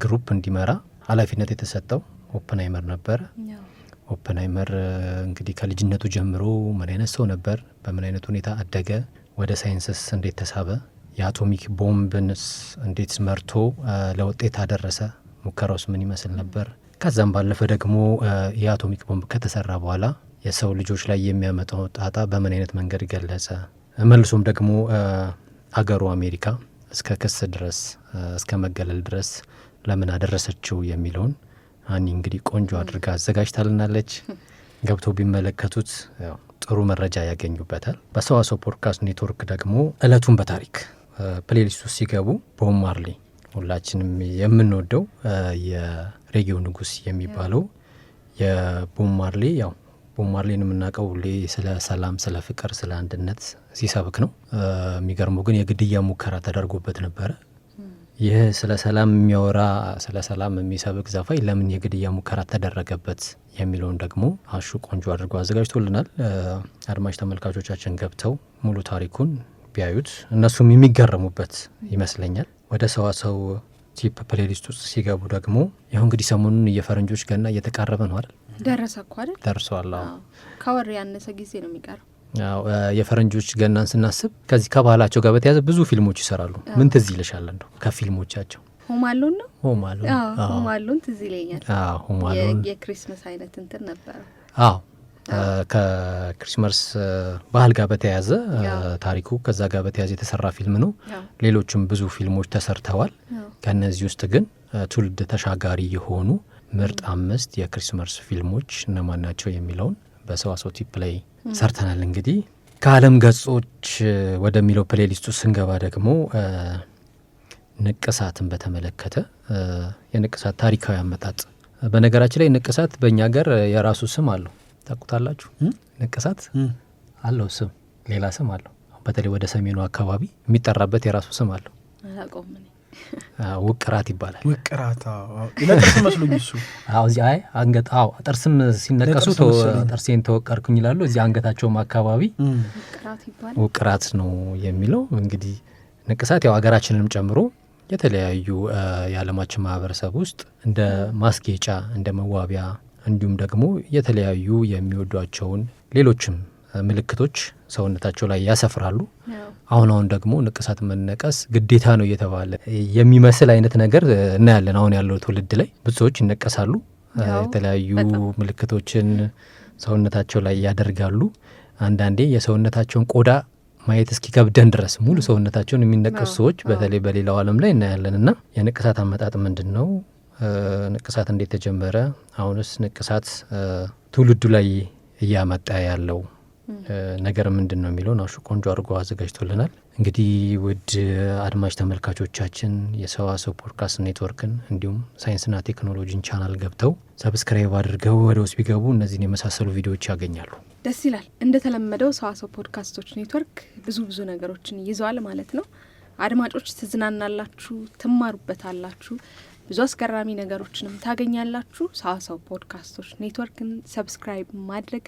ግሩፕ እንዲመራ ኃላፊነት የተሰጠው ኦፕንሃይመር ነበረ። ኦፕንሃይመር እንግዲህ ከልጅነቱ ጀምሮ ምን አይነት ሰው ነበር? በምን አይነት ሁኔታ አደገ? ወደ ሳይንስስ እንዴት ተሳበ? የአቶሚክ ቦምብንስ እንዴት መርቶ ለውጤት አደረሰ? ሙከራውስ ምን ይመስል ነበር? ከዛም ባለፈ ደግሞ የአቶሚክ ቦምብ ከተሰራ በኋላ የሰው ልጆች ላይ የሚያመጣው ጣጣ በምን አይነት መንገድ ገለጸ? መልሶም ደግሞ አገሩ አሜሪካ እስከ ክስ ድረስ እስከ መገለል ድረስ ለምን አደረሰችው የሚለውን አኒ እንግዲህ ቆንጆ አድርጋ አዘጋጅታልናለች። ገብተው ቢመለከቱት ጥሩ መረጃ ያገኙበታል። በሰዋሰው ፖድካስት ኔትወርክ ደግሞ እለቱን በታሪክ ፕሌሊስቱ ሲገቡ ቦብ ማርሊ ሁላችንም የምንወደው የሬጌው ንጉስ የሚባለው የቦብ ማርሊ ቦብ ማርሊን የምናውቀው ስለ ሰላም፣ ስለ ፍቅር፣ ስለ አንድነት ሲሰብክ ነው። የሚገርመው ግን የግድያ ሙከራ ተደርጎበት ነበረ። ይህ ስለ ሰላም የሚያወራ ስለ ሰላም የሚሰብክ ዘፋኝ ለምን የግድያ ሙከራ ተደረገበት የሚለውን ደግሞ አሹ ቆንጆ አድርጎ አዘጋጅቶልናል። አድማጭ ተመልካቾቻችን ገብተው ሙሉ ታሪኩን ቢያዩት እነሱም የሚገረሙበት ይመስለኛል። ወደ ሰዋሰው ቲፕ ፕሌሊስት ውስጥ ሲገቡ ደግሞ ያው እንግዲህ ሰሞኑን የፈረንጆች ገና እየተቃረበ ነው አይደል? ደረሰ እኮ አይደል? ደርሷል። ከወር ያነሰ ጊዜ ነው የሚቀረው። የፈረንጆች ገናን ስናስብ ከዚህ ከባህላቸው ጋር በተያያዘ ብዙ ፊልሞች ይሰራሉ። ምን ትዝ ይልሻል እንደው ከፊልሞቻቸው? ሆማሎን ነው። ሆማሎን ትዝ ይለኛል። ሆማሎን የክሪስመስ አይነት እንትን ነበረ። ከክሪስመስ ባህል ጋር በተያያዘ ታሪኩ ከዛ ጋር በተያያዘ የተሰራ ፊልም ነው። ሌሎችም ብዙ ፊልሞች ተሰርተዋል። ከነዚህ ውስጥ ግን ትውልድ ተሻጋሪ የሆኑ ምርጥ 5 የክሪስመስ ፊልሞች እነማን ናቸው የሚለውን በሰዋሰው ቲፕ ላይ ሰርተናል። እንግዲህ ከዓለም ገጾች ወደሚለው ፕሌሊስቱ ስንገባ ደግሞ ንቅሳትን በተመለከተ የንቅሳት ታሪካዊ አመጣጥ። በነገራችን ላይ ንቅሳት በእኛ ሀገር የራሱ ስም አለው። ታውቁታላችሁ? ንቅሳት አለው ስም፣ ሌላ ስም አለው። በተለይ ወደ ሰሜኑ አካባቢ የሚጠራበት የራሱ ስም አለው። ውቅራት ይባላል። ውቅራት ለጥርስ መስሎኝ እሱ እዚህ አንገት ጥርስም ሲነቀሱ ጥርሴን ተወቀርኩኝ ይላሉ። እዚህ አንገታቸውም አካባቢ ውቅራት ነው የሚለው። እንግዲህ ንቅሳት ያው ሀገራችንንም ጨምሮ የተለያዩ የዓለማችን ማህበረሰብ ውስጥ እንደ ማስጌጫ እንደ መዋቢያ እንዲሁም ደግሞ የተለያዩ የሚወዷቸውን ሌሎችም ምልክቶች ሰውነታቸው ላይ ያሰፍራሉ። አሁን ደግሞ ንቅሳት መነቀስ ግዴታ ነው እየተባለ የሚመስል አይነት ነገር እናያለን። አሁን ያለው ትውልድ ላይ ብዙ ሰዎች ይነቀሳሉ። የተለያዩ ምልክቶችን ሰውነታቸው ላይ ያደርጋሉ። አንዳንዴ የሰውነታቸውን ቆዳ ማየት እስኪከብደን ድረስ ሙሉ ሰውነታቸውን የሚነቀሱ ሰዎች በተለይ በሌላው ዓለም ላይ እናያለን። እና የንቅሳት አመጣጥ ምንድን ነው? ንቅሳት እንዴት ተጀመረ? አሁንስ ንቅሳት ትውልዱ ላይ እያመጣ ያለው ነገር ምንድነው የሚለው ነው ቆንጆ አድርጎ አዘጋጅቶልናል። እንግዲህ ውድ አድማጭ ተመልካቾቻችን የሰዋሰው ፖድካስት ኔትወርክን እንዲሁም ሳይንስና ቴክኖሎጂን ቻናል ገብተው ሰብስክራይብ አድርገው ወደ ውስጥ ቢገቡ እነዚህን የመሳሰሉ ቪዲዮዎች ያገኛሉ። ደስ ይላል። እንደተለመደው ሰዋሰው ፖድካስቶች ኔትወርክ ብዙ ነገሮችን ይዟል ማለት ነው። አድማጮች ትዝናናላችሁ፣ ትማሩበታላችሁ፣ ብዙ አስገራሚ ነገሮችንም ታገኛላችሁ። ሰዋሰው ፖድካስቶች ኔትወርክን ሰብስክራይብ ማድረግ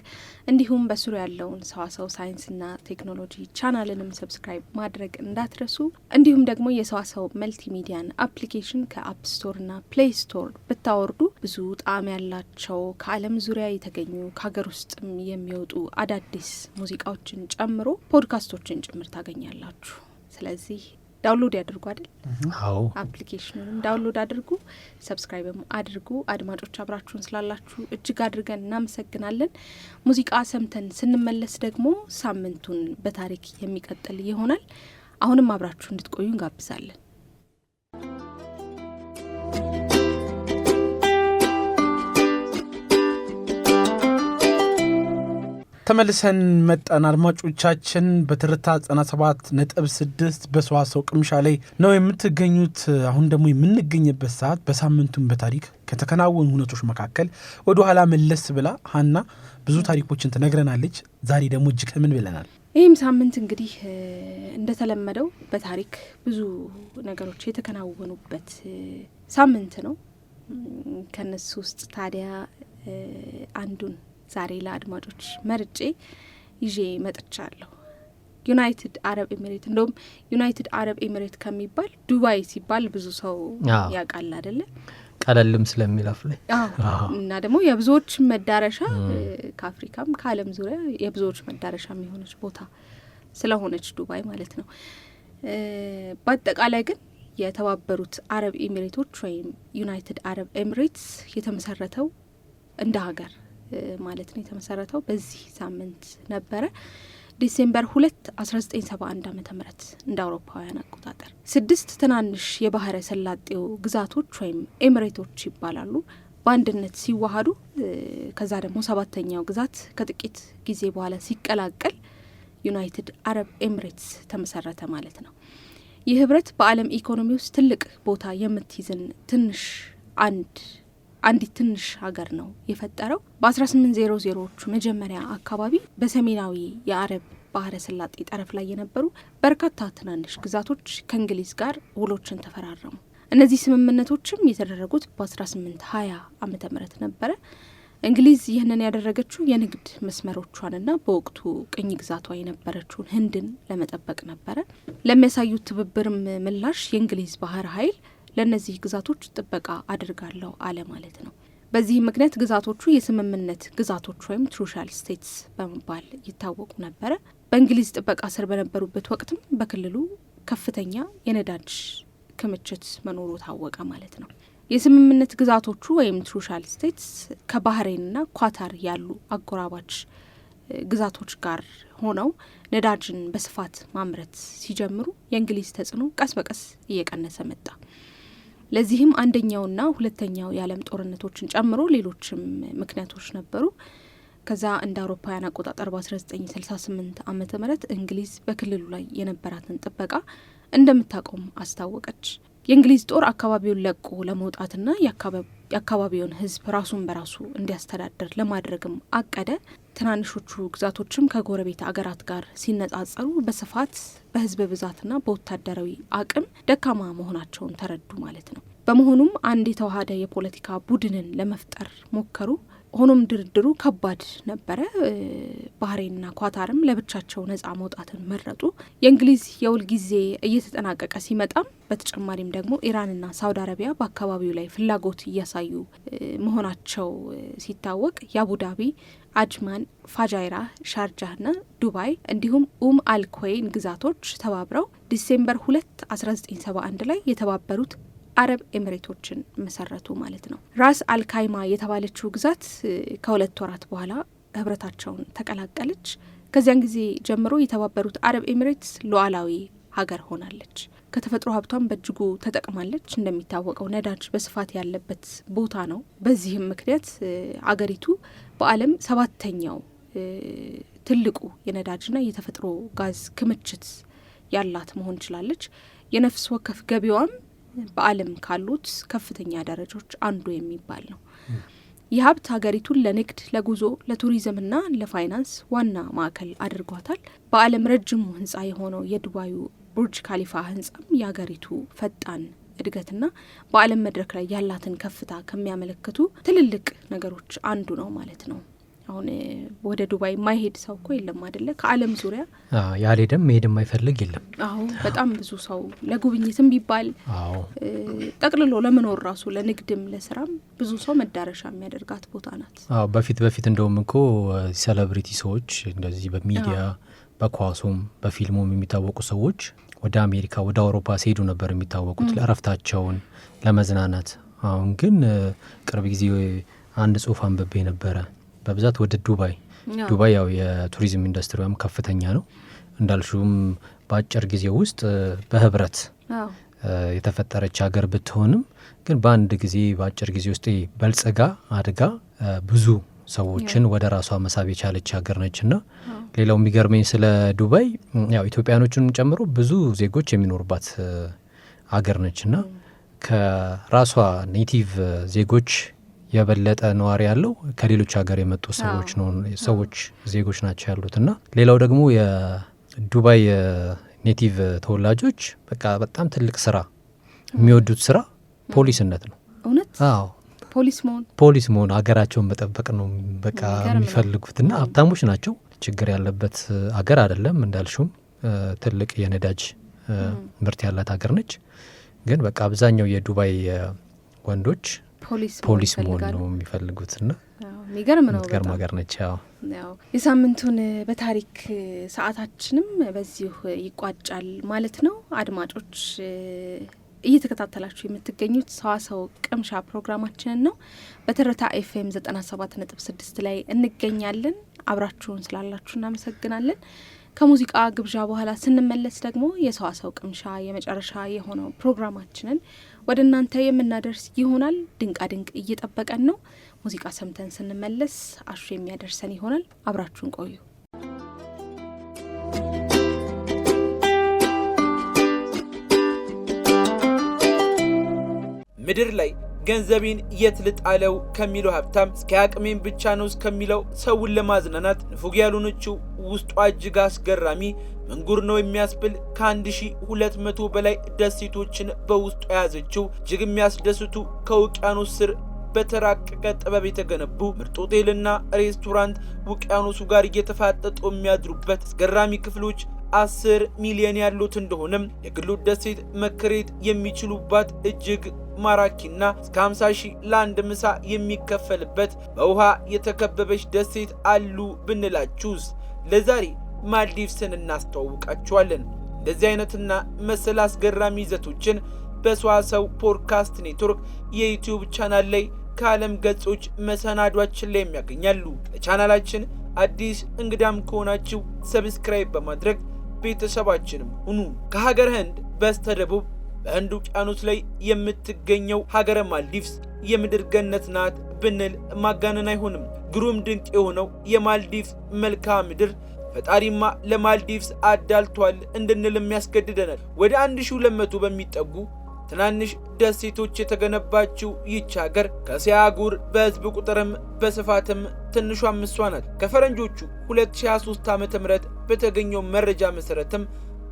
እንዲሁም በስሩ ያለውን ሰዋሰው ሳይንስና ቴክኖሎጂ ቻናልንም ሰብስክራይብ ማድረግ እንዳትረሱ። እንዲሁም ደግሞ የሰዋሰው መልቲሚዲያን አፕሊኬሽን ከአፕ ስቶርና ፕሌይ ስቶር ብታወርዱ ብዙ ጣዕም ያላቸው ከዓለም ዙሪያ የተገኙ ከሀገር ውስጥም የሚወጡ አዳዲስ ሙዚቃዎችን ጨምሮ ፖድካስቶችን ጭምር ታገኛላችሁ። ስለዚህ ዳውንሎድ ያድርጉ አይደል? አዎ፣ አፕሊኬሽኑንም ዳውንሎድ አድርጉ፣ ሰብስክራይብም አድርጉ። አድማጮች አብራችሁን ስላላችሁ እጅግ አድርገን እናመሰግናለን። ሙዚቃ ሰምተን ስንመለስ ደግሞ ሳምንቱን በታሪክ የሚቀጥል ይሆናል። አሁንም አብራችሁ እንድትቆዩ እንጋብዛለን። ተመልሰን መጣን። አድማጮቻችን በትርታ 97.6 በሰዋሰው ቅምሻ ላይ ነው የምትገኙት። አሁን ደግሞ የምንገኝበት ሰዓት በሳምንቱን በታሪክ ከተከናወኑ ሁነቶች መካከል ወደ ኋላ መለስ ብላ ሀና ብዙ ታሪኮችን ትነግረናለች። ዛሬ ደግሞ እጅግ ምን ብለናል? ይህም ሳምንት እንግዲህ እንደተለመደው በታሪክ ብዙ ነገሮች የተከናወኑበት ሳምንት ነው። ከነሱ ውስጥ ታዲያ አንዱን ዛሬ ለአድማጮች መርጬ ይዤ መጥቻለሁ። ዩናይትድ አረብ ኤሚሬት። እንደውም ዩናይትድ አረብ ኤሚሬት ከሚባል ዱባይ ሲባል ብዙ ሰው ያውቃል አይደለ? ቀለልም ስለሚላፍ ላይ እና ደግሞ የብዙዎች መዳረሻ ከአፍሪካም ከዓለም ዙሪያ የብዙዎች መዳረሻ የሚሆነች ቦታ ስለሆነች ዱባይ ማለት ነው። በአጠቃላይ ግን የተባበሩት አረብ ኤሚሬቶች ወይም ዩናይትድ አረብ ኤሚሬትስ የተመሰረተው እንደ ሀገር ማለት ነው የተመሰረተው በዚህ ሳምንት ነበረ። ዲሴምበር 2 1971 ዓ.ም እንደ አውሮፓውያን አቆጣጠር 6 ትናንሽ የባህረ ሰላጤው ግዛቶች ወይም ኤሚሬቶች ይባላሉ በአንድነት ሲዋሃዱ፣ ከዛ ደግሞ 7ኛው ግዛት ከጥቂት ጊዜ በኋላ ሲቀላቀል ዩናይትድ አረብ ኤሚሬትስ ተመሰረተ ማለት ነው። ይህ ህብረት በዓለም ኢኮኖሚ ውስጥ ትልቅ ቦታ የምትይዝን አንዲት ትንሽ ሀገር ነው የፈጠረው። በ1800ዎቹ መጀመሪያ አካባቢ በሰሜናዊ የአረብ ባህረ ሰላጤ ጠረፍ ላይ የነበሩ በርካታ ትናንሽ ግዛቶች ከእንግሊዝ ጋር ውሎችን ተፈራረሙ። እነዚህ ስምምነቶችም የተደረጉት በ1820 ዓመተ ምህረት ነበረ። እንግሊዝ ይህንን ያደረገችው የንግድ መስመሮቿንና በወቅቱ ቅኝ ግዛቷ የነበረችውን ህንድን ለመጠበቅ ነበረ። ለሚያሳዩት ትብብርም ምላሽ የእንግሊዝ ባህር ኃይል ለነዚህ ግዛቶች ጥበቃ አድርጋለሁ አለ ማለት ነው። በዚህ ምክንያት ግዛቶቹ የስምምነት ግዛቶች ወይም ትሩሻል ስቴትስ በመባል ይታወቁ ነበረ። በእንግሊዝ ጥበቃ ስር በነበሩበት ወቅትም በክልሉ ከፍተኛ የነዳጅ ክምችት መኖሩ ታወቀ ማለት ነው። የስምምነት ግዛቶቹ ወይም ትሩሻል ስቴትስ ከባህሬንና ኳታር ያሉ አጎራባች ግዛቶች ጋር ሆነው ነዳጅን በስፋት ማምረት ሲጀምሩ የእንግሊዝ ተጽዕኖ ቀስ በቀስ እየቀነሰ መጣ። ለዚህም አንደኛውና ሁለተኛው የዓለም ጦርነቶችን ጨምሮ ሌሎችም ምክንያቶች ነበሩ። ከዛ እንደ አውሮፓውያን አቆጣጠር በ1968 ዓመተ ምህረት እንግሊዝ በክልሉ ላይ የነበራትን ጥበቃ እንደምታቆም አስታወቀች። የእንግሊዝ ጦር አካባቢውን ለቆ ለመውጣትና የአካባቢውን ሕዝብ ራሱን በራሱ እንዲያስተዳድር ለማድረግም አቀደ። ትናንሾቹ ግዛቶችም ከጎረቤት አገራት ጋር ሲነጻጸሩ በስፋት በሕዝብ ብዛትና በወታደራዊ አቅም ደካማ መሆናቸውን ተረዱ ማለት ነው። በመሆኑም አንድ የተዋሃደ የፖለቲካ ቡድንን ለመፍጠር ሞከሩ። ሆኖም ድርድሩ ከባድ ነበረ። ባህሬንና ኳታርም ለብቻቸው ነጻ መውጣትን መረጡ። የእንግሊዝ የውል ጊዜ እየተጠናቀቀ ሲመጣም በተጨማሪም ደግሞ ኢራንና ሳውዲ አረቢያ በአካባቢው ላይ ፍላጎት እያሳዩ መሆናቸው ሲታወቅ የአቡዳቢ፣ አጅማን፣ ፋጃይራ፣ ሻርጃህና ዱባይ እንዲሁም አልኮይን ግዛቶች ተባብረው ዲሴምበር 2 1971 ላይ የተባበሩት አረብ ኤሚሬቶችን መሰረቱ ማለት ነው። ራስ አልካይማ የተባለችው ግዛት ከ2 ወራት በኋላ ህብረታቸውን ተቀላቀለች። ከዚያን ጊዜ ጀምሮ የተባበሩት አረብ ኤሚሬትስ ሉዓላዊ ሀገር ሆናለች። ከተፈጥሮ ሀብቷን በእጅጉ ተጠቅማለች። እንደሚታወቀው ነዳጅ በስፋት ያለበት ቦታ ነው። በዚህም ምክንያት አገሪቱ በዓለም 7ኛው ትልቁ የነዳጅና የተፈጥሮ ጋዝ ክምችት ያላት መሆን ችላለች። የነፍስ ወከፍ ገቢዋም በዓለም ካሉት ከፍተኛ ደረጃዎች አንዱ የሚባል ነው። ይህ ሀብት ሀገሪቱን ለንግድ፣ ለጉዞ፣ ለቱሪዝምና ለፋይናንስ ዋና ማዕከል አድርጓታል። በዓለም ረጅሙ ህንጻ የሆነው የዱባዩ ቡርጅ ካሊፋ ህንጻም የሀገሪቱ ፈጣን እድገትና በዓለም መድረክ ላይ ያላትን ከፍታ ከሚያመለክቱ ትልልቅ ነገሮች አንዱ ነው ማለት ነው። አሁን ወደ ዱባይ የማይሄድ ሰው እኮ የለም አይደለ? ከዓለም ዙሪያ ያልሄደም መሄድ የማይፈልግ የለም። አዎ በጣም ብዙ ሰው ለጉብኝትም ቢባል ጠቅልሎ ለመኖር ራሱ ለንግድም ለስራም ብዙ ሰው መዳረሻ የሚያደርጋት ቦታ ናት። በፊት እንደውም እኮ ሴሌብሪቲ ሰዎች እንደዚህ በሚዲያ በኳሱም በፊልሙም የሚታወቁ ሰዎች ወደ አሜሪካ ወደ አውሮፓ ሲሄዱ ነበር የሚታወቁት ለእረፍታቸውን ለመዝናናት። አሁን ግን ቅርብ ጊዜ አንድ ጽሁፍ አንብቤ ነበረ በብዛት ወደ ዱባይ ያው የቱሪዝም ኢንዱስትሪውም ከፍተኛ ነው እንዳልሹም በአጭር ጊዜ ውስጥ በህብረት የተፈጠረች ሀገር ብትሆንም ግን በአንድ ጊዜ በአጭር ጊዜ ውስጥ በልጽጋ አድጋ ብዙ ሰዎችን ወደ ራሷ መሳብ የቻለች ሀገር ነችና ሌላው የሚገርመኝ ስለ ዱባይ ያው ኢትዮጵያኖችን ጨምሮ ብዙ ዜጎች የሚኖሩባት ሀገር ነችና ከራሷ ኔቲቭ ዜጎች የበለጠ ነዋሪ ያለው ከሌሎች ሀገር የመጡ ሰዎች ዜጎች ናቸው ያሉትና ሌላው ደግሞ የዱባይ ኔቲቭ ተወላጆች በቃ በጣም ትልቅ ስራ የሚወዱት ስራ ፖሊስነት ነው። እውነት? አዎ ፖሊስ መሆን ሀገራቸውን መጠበቅ ነው በቃ የሚፈልጉትና ሀብታሞች ናቸው። ችግር ያለበት ሀገር አይደለም እንዳልሹም ትልቅ የነዳጅ ምርት ያላት ሀገር ነች። ግን በቃ አብዛኛው የዱባይ ወንዶች ፖሊስ መሆን ነው የሚፈልጉትና የሚገርም ነው። ገርም ሀገር ነች። ያው የሳምንቱን በታሪክ ሰዓታችንም በዚሁ ይቋጫል ማለት ነው። አድማጮች እየተከታተላችሁ የምትገኙት ሰዋሰው ቅምሻ ፕሮግራማችንን ነው። በትርታ ኤፍኤም 97.6 ላይ እንገኛለን። አብራችሁን ስላላችሁ እናመሰግናለን። ከሙዚቃ ግብዣ በኋላ ስንመለስ ደግሞ የሰዋሰው ቅምሻ የመጨረሻ የሆነው ፕሮግራማችንን ወደ እናንተ የምናደርስ ይሆናል። ድንቃ ድንቅ እየጠበቀን ነው። ሙዚቃ ሰምተን ስንመለስ አሹ የሚያደርሰን ይሆናል። አብራችሁን ቆዩ። ምድር ላይ ገንዘቤን የት ልጣለው ከሚለው ሀብታም እስከ አቅሜን ብቻ ነው እስከሚለው ሰውን ለማዝናናት ንፉግ ያልሆነችው ውስጧ እጅግ አስገራሚ መንጉር ነው የሚያስብል ከ1200 በላይ ደሴቶችን በውስጡ የያዘችው እጅግ የሚያስደስቱ ከውቅያኖስ ስር በተራቀቀ ጥበብ የተገነቡ ምርጥ ሆቴልና ሬስቶራንት ውቅያኖሱ ጋር እየተፋጠጡ የሚያድሩበት አስገራሚ ክፍሎች 10 ሚሊዮን ያሉት እንደሆነም የግሉ ደሴት መከሬት የሚችሉባት እጅግ ማራኪና እስከ 50,000 ለአንድ ምሳ የሚከፈልበት በውሃ የተከበበች ደሴት አሉ ብንላችሁስ? ለዛሬ ማልዲቭስን እናስተዋውቃችኋለን። እንደዚህ አይነትና መሰል አስገራሚ ይዘቶችን በሰዋሰው ፖድካስት ኔትወርክ የዩቲዩብ ቻናል ላይ ከዓለም ገጾች መሰናዷችን ላይ የሚያገኛሉ። ለቻናላችን አዲስ እንግዳም ከሆናችሁ ሰብስክራይብ በማድረግ ቤተሰባችንም ሁኑ። ከሀገር ህንድ በስተደቡብ በህንድ ውቅያኖስ ላይ የምትገኘው ሀገረ ማልዲቭስ የምድር ገነት ናት ብንል ማጋነን አይሆንም። ግሩም ድንቅ የሆነው የማልዲቭስ መልክዓ ምድር ፈጣሪማ ለማልዲቭስ አዳልቷል እንድንልም ያስገድደናል። ወደ 1200 በሚጠጉ ትናንሽ ደሴቶች የተገነባችው ይህች ሀገር ከእስያ አህጉር በህዝብ ቁጥርም በስፋትም ትንሿ እሷ ናት። ከፈረንጆቹ 2023 ዓ.ም በተገኘው መረጃ መሰረትም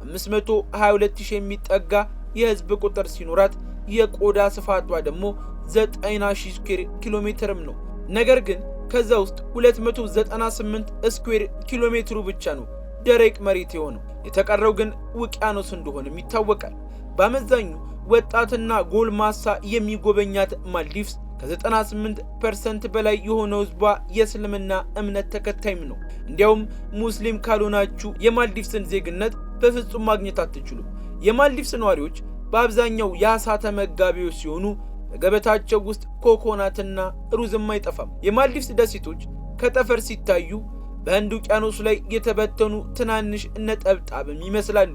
522,000 የሚጠጋ የህዝብ ቁጥር ሲኖራት የቆዳ ስፋቷ ደግሞ 90,000 ስኩዌር ኪሎ ሜትርም ነው። ነገር ግን ከዛ ውስጥ 298 ስኩዌር ኪሎ ሜትሩ ብቻ ነው ደረቅ መሬት የሆነው። የተቀረው ግን ውቅያኖስ እንደሆነም ይታወቃል። በአመዛኙ ወጣትና ጎልማሳ የሚጎበኛት ማልዲቭስ ከ98% በላይ የሆነው ህዝቧ የእስልምና እምነት ተከታይም ነው። እንዲያውም ሙስሊም ካልሆናችሁ የማልዲቭስን ዜግነት በፍጹም ማግኘት አትችሉም። የማልዲቭስ ነዋሪዎች በአብዛኛው የአሳ ተመጋቢዎች ሲሆኑ በገበታቸው ውስጥ ኮኮናትና ሩዝም አይጠፋም። የማልዲቭስ ደሴቶች ከጠፈር ሲታዩ በህንድ ውቅያኖስ ላይ የተበተኑ ትናንሽ ነጠብጣብም ይመስላሉ።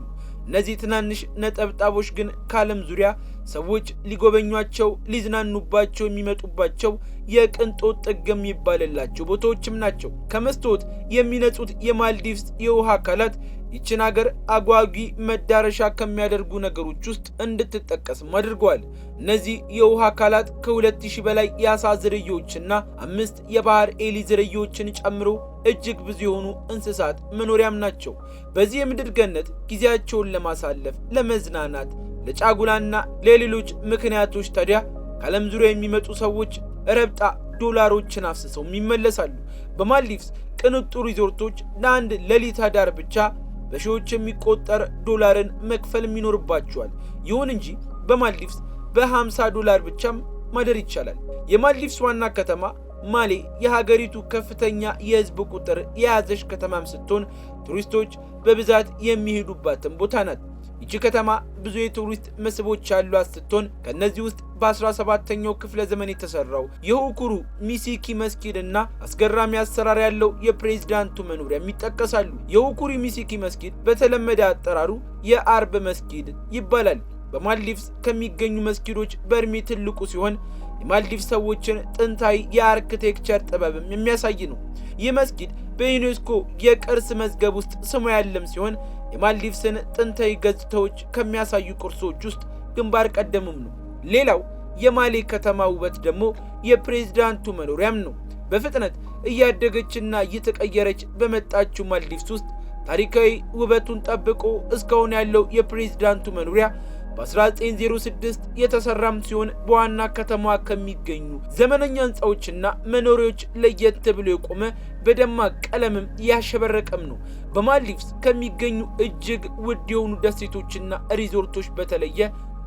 እነዚህ ትናንሽ ነጠብጣቦች ግን ከዓለም ዙሪያ ሰዎች ሊጎበኟቸው ሊዝናኑባቸው የሚመጡባቸው የቅንጦት ጥግ የሚባልላቸው ቦታዎችም ናቸው። ከመስታወት የሚነጹት የማልዲቭስ የውሃ አካላት ይችን ሀገር አጓጊ መዳረሻ ከሚያደርጉ ነገሮች ውስጥ እንድትጠቀስም አድርገዋል። እነዚህ የውሃ አካላት ከ2000 በላይ የአሳ ዝርያዎችና 5 የባህር ኤሊ ዝርያዎችን ጨምሮ እጅግ ብዙ የሆኑ እንስሳት መኖሪያም ናቸው። በዚህ የምድር ገነት ጊዜያቸውን ለማሳለፍ ለመዝናናት፣ ለጫጉላና ለሌሎች ምክንያቶች ታዲያ ከዓለም ዙሪያ የሚመጡ ሰዎች ረብጣ ዶላሮችን አፍስሰው ይመለሳሉ። በማልዲቭስ ቅንጡ ሪዞርቶች ለአንድ ሌሊት አዳር ብቻ በሺዎች የሚቆጠር ዶላርን መክፈል ይኖርባቸዋል። ይሁን እንጂ በማልዲቭስ $50 ብቻም ማደር ይቻላል። የማልዲቭስ ዋና ከተማ ማሌ የሀገሪቱ ከፍተኛ የህዝብ ቁጥር የያዘች ከተማም ስትሆን ቱሪስቶች በብዛት የሚሄዱባትም ቦታ ናት። ይቺ ከተማ ብዙ የቱሪስት መስህቦች ያሏት ስትሆን ከነዚህ ውስጥ በ17ኛው ክፍለ ዘመን የተሰራው የሁኩሩ ሚሲኪ መስጊድ እና አስገራሚ አሰራር ያለው የፕሬዝዳንቱ መኖሪያ ይጠቀሳሉ። የሁኩሩ ሚሲኪ መስጊድ በተለመደ አጠራሩ የአርብ መስጊድ ይባላል። በማልዲቭስ ከሚገኙ መስጊዶች በእድሜ ትልቁ ሲሆን የማልዲቭስ ሰዎችን ጥንታዊ የአርኪቴክቸር ጥበብም የሚያሳይ ነው። ይህ መስጊድ በዩኔስኮ የቅርስ መዝገብ ውስጥ ስሙ ያለም ሲሆን የማልዲቭስን ጥንታዊ ገጽታዎች ከሚያሳዩ ቅርሶች ውስጥ ግንባር ቀደምም ነው። ሌላው የማሌ ከተማ ውበት ደግሞ የፕሬዝዳንቱ መኖሪያም ነው። በፍጥነት እያደገችና እየተቀየረች በመጣችው ማልዲቭስ ውስጥ ታሪካዊ ውበቱን ጠብቆ እስካሁን ያለው የፕሬዝዳንቱ መኖሪያ በ1906 የተሰራም ሲሆን በዋና ከተማዋ ከሚገኙ ዘመነኛ ህንጻዎችና መኖሪያዎች ለየት ብሎ የቆመ በደማቅ ቀለምም ያሸበረቀም ነው። በማልዲቭስ ከሚገኙ እጅግ ውድ የሆኑ ደሴቶችና ሪዞርቶች በተለየ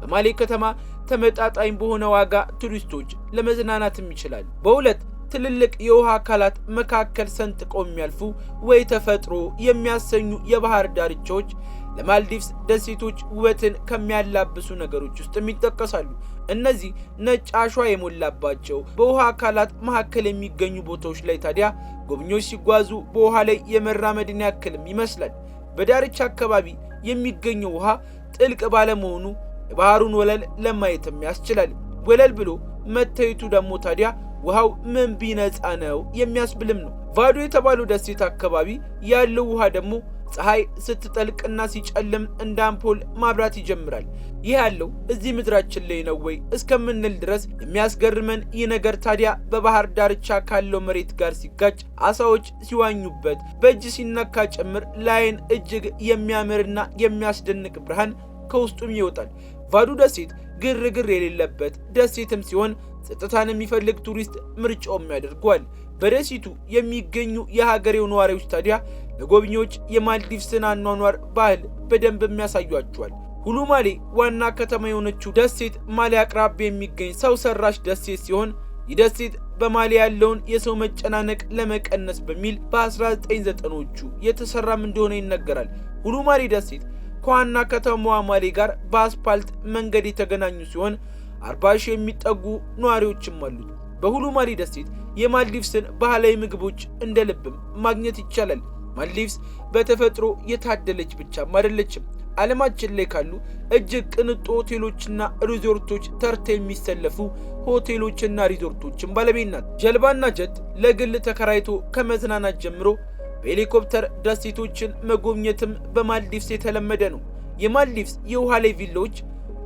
በማሌ ከተማ ተመጣጣኝ በሆነ ዋጋ ቱሪስቶች ለመዝናናትም ይችላሉ። በሁለት ትልልቅ የውሃ አካላት መካከል ሰንጥቀው የሚያልፉ ወይ ተፈጥሮ የሚያሰኙ የባህር ዳርቻዎች ለማልዲቭስ ደሴቶች ውበትን ከሚያላብሱ ነገሮች ውስጥ ይጠቀሳሉ። እነዚህ ነጭ አሸዋ የሞላባቸው በውሃ አካላት መካከል የሚገኙ ቦታዎች ላይ ታዲያ ጎብኚዎች ሲጓዙ በውሃ ላይ የመራመድን ያክልም ይመስላል። በዳርቻ አካባቢ የሚገኘው ውሃ ጥልቅ ባለመሆኑ የባህሩን ወለል ለማየትም ያስችላል። ወለል ብሎ መታየቱ ደግሞ ታዲያ ውሃው ምን ቢነጻ ነው የሚያስብልም ነው። ቫዶ የተባለው ደሴት አካባቢ ያለው ውሃ ደግሞ ፀሐይ ስትጠልቅና ሲጨልም እንደ አምፖል ማብራት ይጀምራል። ይህ ያለው እዚህ ምድራችን ላይ ነው ወይ እስከምንል ድረስ የሚያስገርመን ይህ ነገር ታዲያ በባህር ዳርቻ ካለው መሬት ጋር ሲጋጭ አሳዎች ሲዋኙበት በእጅ ሲነካ ጭምር ለዓይን እጅግ የሚያምርና የሚያስደንቅ ብርሃን ከውስጡም ይወጣል። ቫዶ ደሴት ግርግር የሌለበት ደሴትም ሲሆን ጸጥታን የሚፈልግ ቱሪስት ምርጫውም ያደርገዋል። በደሴቱ የሚገኙ የሀገሬው ነዋሪዎች ታዲያ ለጎብኚዎች የማልዲቭስን አኗኗር ባህል በደንብ የሚያሳዩአቸዋል። ሁሉ ማሌ ዋና ከተማ የሆነችው ደሴት ማሌ አቅራቢያ የሚገኝ ሰው ሰራሽ ደሴት ሲሆን ይህ ደሴት በማሌ ያለውን የሰው መጨናነቅ ለመቀነስ በሚል በ1990ዎቹ የተሰራም እንደሆነ ይነገራል። ሁሉ ማሌ ደሴት ከዋና ከተማዋ ማሌ ጋር በአስፓልት መንገድ የተገናኙ ሲሆን 40,000 የሚጠጉ ነዋሪዎችም አሉት። በሁሉ ማሌ ደሴት የማልዲቭስን ባህላዊ ምግቦች እንደ ልብም ማግኘት ይቻላል። ማልዲቭስ በተፈጥሮ የታደለች ብቻም አይደለችም። ዓለማችን ላይ ካሉ እጅግ ቅንጡ ሆቴሎችና ሪዞርቶች ተርታ የሚሰለፉ ሆቴሎችና ሪዞርቶችን ባለቤት ናት። ጀልባና ጀት ለግል ተከራይቶ ከመዝናናት ጀምሮ በሄሊኮፕተር ደሴቶችን መጎብኘትም በማልዲቭስ የተለመደ ነው። የማልዲቭስ የውሃ ላይ ቪላዎች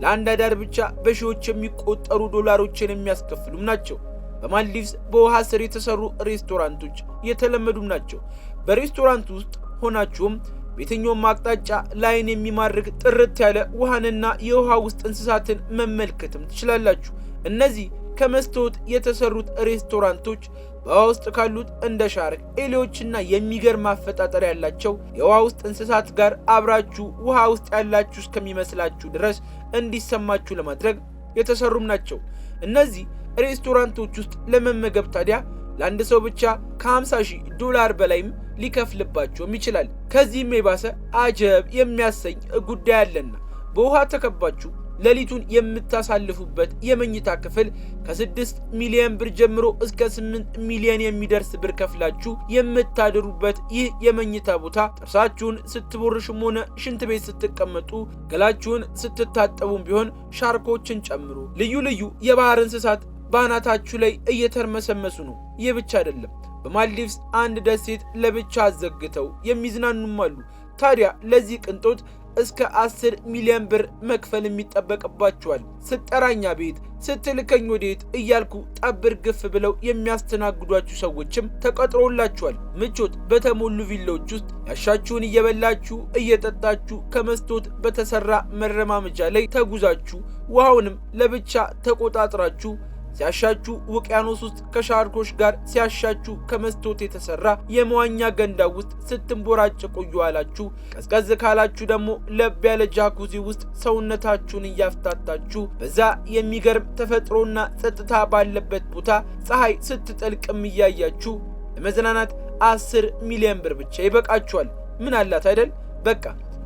ለአንድ አዳር ብቻ በሺዎች የሚቆጠሩ ዶላሮችን የሚያስከፍሉም ናቸው። በማልዲቭስ በውሃ ስር የተሰሩ ሬስቶራንቶች የተለመዱም ናቸው። በሬስቶራንት ውስጥ ሆናችሁም በየትኛውም አቅጣጫ ላይን የሚማርክ ጥርት ያለ ውሃንና የውሃ ውስጥ እንስሳትን መመልከትም ትችላላችሁ። እነዚህ ከመስታወት የተሰሩት ሬስቶራንቶች በውሃ ውስጥ ካሉት እንደ ሻርክ ኤሊዎችና የሚገርም አፈጣጠር ያላቸው የውሃ ውስጥ እንስሳት ጋር አብራችሁ ውሃ ውስጥ ያላችሁ እስከሚመስላችሁ ድረስ እንዲሰማችሁ ለማድረግ የተሰሩም ናቸው። እነዚህ ሬስቶራንቶች ውስጥ ለመመገብ ታዲያ ለአንድ ሰው ብቻ $50,000 በላይም ሊከፍልባቸውም ይችላል። ከዚህም የባሰ አጀብ የሚያሰኝ ጉዳይ አለና በውሃ ተከባችሁ ሌሊቱን የምታሳልፉበት የመኝታ ክፍል ከ6 ሚሊዮን ብር ጀምሮ እስከ 8 ሚሊዮን የሚደርስ ብር ከፍላችሁ የምታድሩበት ይህ የመኝታ ቦታ ጥርሳችሁን ስትቦርሹም ሆነ ሽንት ቤት ስትቀመጡ ገላችሁን ስትታጠቡም ቢሆን ሻርኮችን ጨምሮ ልዩ ልዩ የባህር እንስሳት ባናታችሁ ላይ እየተርመሰመሱ ነው። ይህ ብቻ አይደለም። በማልዲቭስ አንድ ደሴት ለብቻ አዘግተው የሚዝናኑም አሉ። ታዲያ ለዚህ ቅንጦት እስከ 10 ሚሊዮን ብር መክፈል የሚጠበቅባቸዋል። ስጠራኛ ቤት ስትልከኝ ወዴት እያልኩ ጠብር ግፍ ብለው የሚያስተናግዷችሁ ሰዎችም ተቀጥሮላችኋል። ምቾት በተሞሉ ቪላዎች ውስጥ ያሻችሁን እየበላችሁ እየጠጣችሁ ከመስቶት በተሰራ መረማመጃ ላይ ተጉዛችሁ ውሃውንም ለብቻ ተቆጣጥራችሁ ሲያሻችሁ ውቅያኖስ ውስጥ ከሻርኮች ጋር ሲያሻችሁ ከመስቶት የተሰራ የመዋኛ ገንዳ ውስጥ ስትንቦራጭቁ ይዋላችሁ። ቀዝቀዝ ካላችሁ ደግሞ ለብ ያለ ጃኩዚ ውስጥ ሰውነታችሁን እያፍታታችሁ በዛ የሚገርም ተፈጥሮና ጸጥታ ባለበት ቦታ ፀሐይ ስትጠልቅም እያያችሁ ለመዝናናት 10 ሚሊዮን ብር ብቻ ይበቃችኋል። ምን አላት አይደል? በቃ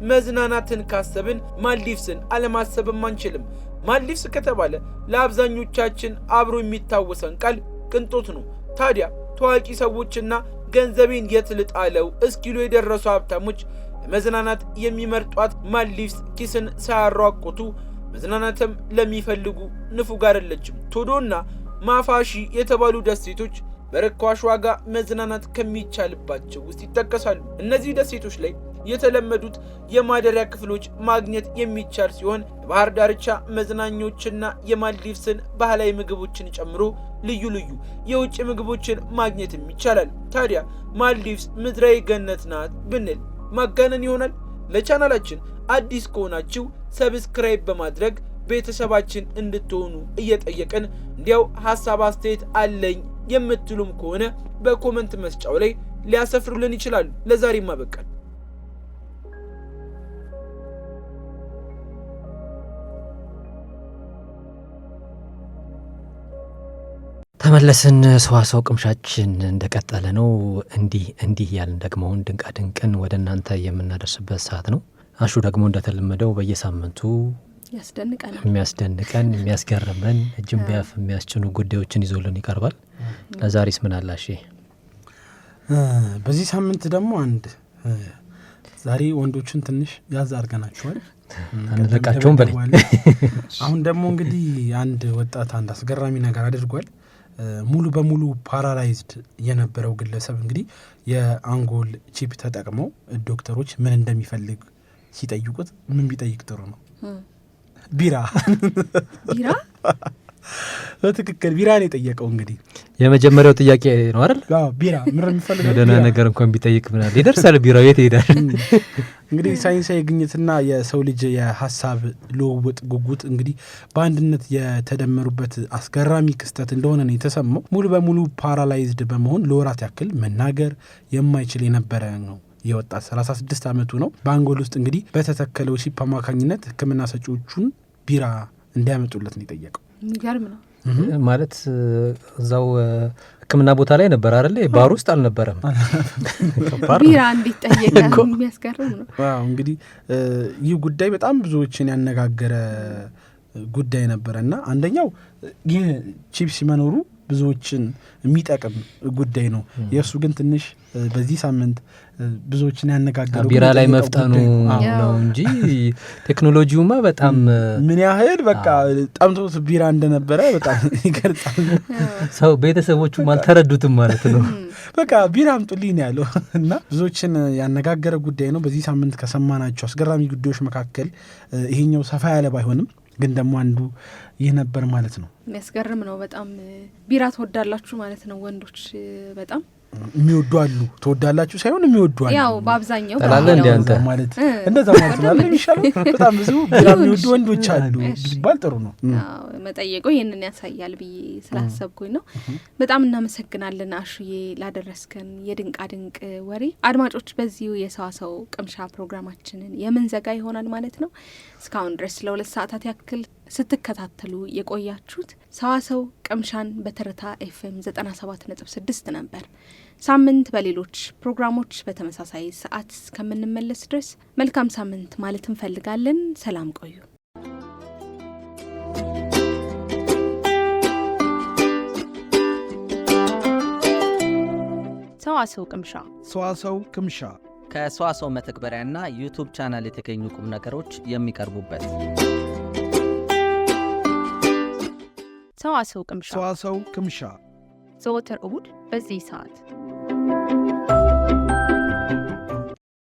መዝናናትን ካሰብን ማልዲቭስን አለማሰብም አንችልም። ማልዲቭስ ከተባለ ለአብዛኞቻችን አብሮ የሚታወሰን ቃል ቅንጦት ነው። ታዲያ ታዋቂ ሰዎችና ገንዘቤን የት ልጣለው እስኪሉ የደረሱ ሀብታሞች ለመዝናናት የሚመርጧት ማልዲቭስ ኪስን ሳያሯቆቱ መዝናናትም ለሚፈልጉ ንፉግ አይደለችም። ቶዶና ማፋሺ የተባሉ ደሴቶች በርካሽ ዋጋ መዝናናት ከሚቻልባቸው ውስጥ ይጠቀሳሉ። እነዚህ ደሴቶች ላይ የተለመዱት የማደሪያ ክፍሎች ማግኘት የሚቻል ሲሆን የባህር ዳርቻ መዝናኞችና የማልዲቭስን ባህላዊ ምግቦችን ጨምሮ ልዩ ልዩ የውጭ ምግቦችን ማግኘትም ይቻላል። ታዲያ ማልዲቭስ ምድራዊ ገነት ናት ብንል ማጋነን ይሆናል? ለቻናላችን አዲስ ከሆናችሁ ሰብስክራይብ በማድረግ ቤተሰባችን እንድትሆኑ እየጠየቅን እንዲያው ሐሳብ አስተያየት አለኝ የምትሉም ከሆነ በኮሜንት መስጫው ላይ ሊያሰፍሩልን ይችላሉ። ለዛሬ ማበቃል። ተመለስን። ሰዋሰው ቅምሻችን እንደቀጠለ ነው። እንዲህ ያልን ደግሞ ድንቃ ድንቅን ወደ እናንተ የምናደርስበት ሰዓት ነው። አሹ ደግሞ እንደተለመደው በየሳምንቱ የሚያስደንቀን የሚያስገርመን እጅን ቢያፍ የሚያስችኑ ጉዳዮችን ይዞልን ይቀርባል። ለዛሬስ ምን አላሽ? በዚህ ሳምንት ደግሞ ዛሬ ወንዶችን ትንሽ ያዝ አድርገናቸዋል፣ አንለቃቸውም በላይ። አሁን ደግሞ እንግዲህ አንድ ወጣት አንድ አስገራሚ ነገር አድርጓል። ሙሉ በሙሉ ፓራላይዝድ የነበረው ግለሰብ እንግዲህ የአንጎል ቺፕ ተጠቅመው ዶክተሮች ምን እንደሚፈልግ ሲጠይቁት ምን ቢጠይቅ ጥሩ ነው? ቢራ በትክክል ቢራ ነው የጠየቀው። እንግዲህ የመጀመሪያው ጥያቄ ነው አይደል? ቢራ ምን የሚፈልገው? ደህና ነገር እንኳን ቢጠይቅ ምናል ይደርሳል? ቢራው የት ይሄዳል? እንግዲህ ሳይንሳዊ ግኝትና የሰው ልጅ የሀሳብ ልውውጥ ጉጉት እንግዲህ በአንድነት የተደመሩበት አስገራሚ ክስተት እንደሆነ ነው የተሰማው። ሙሉ በሙሉ ፓራላይዝድ በመሆን ለወራት ያክል መናገር የማይችል የነበረ ነው የወጣት 36 ዓመቱ ነው። በአንጎል ውስጥ እንግዲህ በተተከለው ቺፕ አማካኝነት ሕክምና ሰጪዎቹን ቢራ እንዲያመጡለት ነው የጠየቀው። የሚገርም ነው ማለት እዛው ሕክምና ቦታ ላይ ነበር አይደል? ባር ውስጥ አልነበረም። ቢራ እንዲጠየቅ የሚያስገርም ነው። እንግዲህ ይህ ጉዳይ በጣም ብዙዎችን ያነጋገረ ጉዳይ ነበረና አንደኛው ይህ ቺፕስ መኖሩ ብዙዎችን የሚጠቅም ጉዳይ ነው። የእሱ ግን ትንሽ በዚህ ሳምንት ብዙዎችን ያነጋገረው ቢራ ላይ መፍጠኑ ነው እንጂ ቴክኖሎጂውማ በጣም ምን ያህል በቃ ጠምቶት ቢራ እንደነበረ በጣም ይገልጻል። ሰው ቤተሰቦቹም አልተረዱትም ማለት ነው። በቃ ቢራ አምጡልኝ ነው ያለው እና ብዙዎችን ያነጋገረ ጉዳይ ነው። በዚህ ሳምንት ከሰማናቸው አስገራሚ ጉዳዮች መካከል ይሄኛው ሰፋ ያለ ባይሆንም ግን ደግሞ አንዱ ይህ ነበር ማለት ነው። የሚያስገርም ነው በጣም። ቢራ ትወዳላችሁ ማለት ነው ወንዶች? በጣም የሚወዱ አሉ። ትወዳላችሁ ሳይሆን የሚወዱ አሉ። ያው በአብዛኛው ጠላለ እንደ አንተ ማለት እንደዛ ማለት ነው የሚሻለው። በጣም ብዙ ቢራ የሚወዱ ወንዶች አሉ ቢባል ጥሩ ነው። መጠየቁ ይህንን ያሳያል ብዬ ስላሰብኩኝ ነው። በጣም እናመሰግናለን አሹዬ ላደረስከን የድንቃ ድንቅ ወሬ። አድማጮች በዚሁ የሰዋሰው ቅምሻ ፕሮግራማችንን የምንዘጋ ይሆናል ማለት ነው። እስካሁን ድረስ ለ2 ሰዓታት ያክል ስትከታተሉ የቆያችሁት ሰዋሰው ቅምሻን በትርታ ኤፍኤም 97.6 ነበር። ሳምንት በሌሎች ፕሮግራሞች በተመሳሳይ ሰዓት እስከምንመለስ ድረስ መልካም ሳምንት ማለት እንፈልጋለን። ሰላም ቆዩ። ሰዋሰው ቅምሻ ሰዋሰው ቅምሻ ከሰዋሰው መተግበሪያና ዩቱብ ቻናል የተገኙ ቁም ነገሮች የሚቀርቡበት ሰዋሰው ቅምሻ ሰዋሰው ቅምሻ ዘወትር እሁድ በዚህ ሰዓት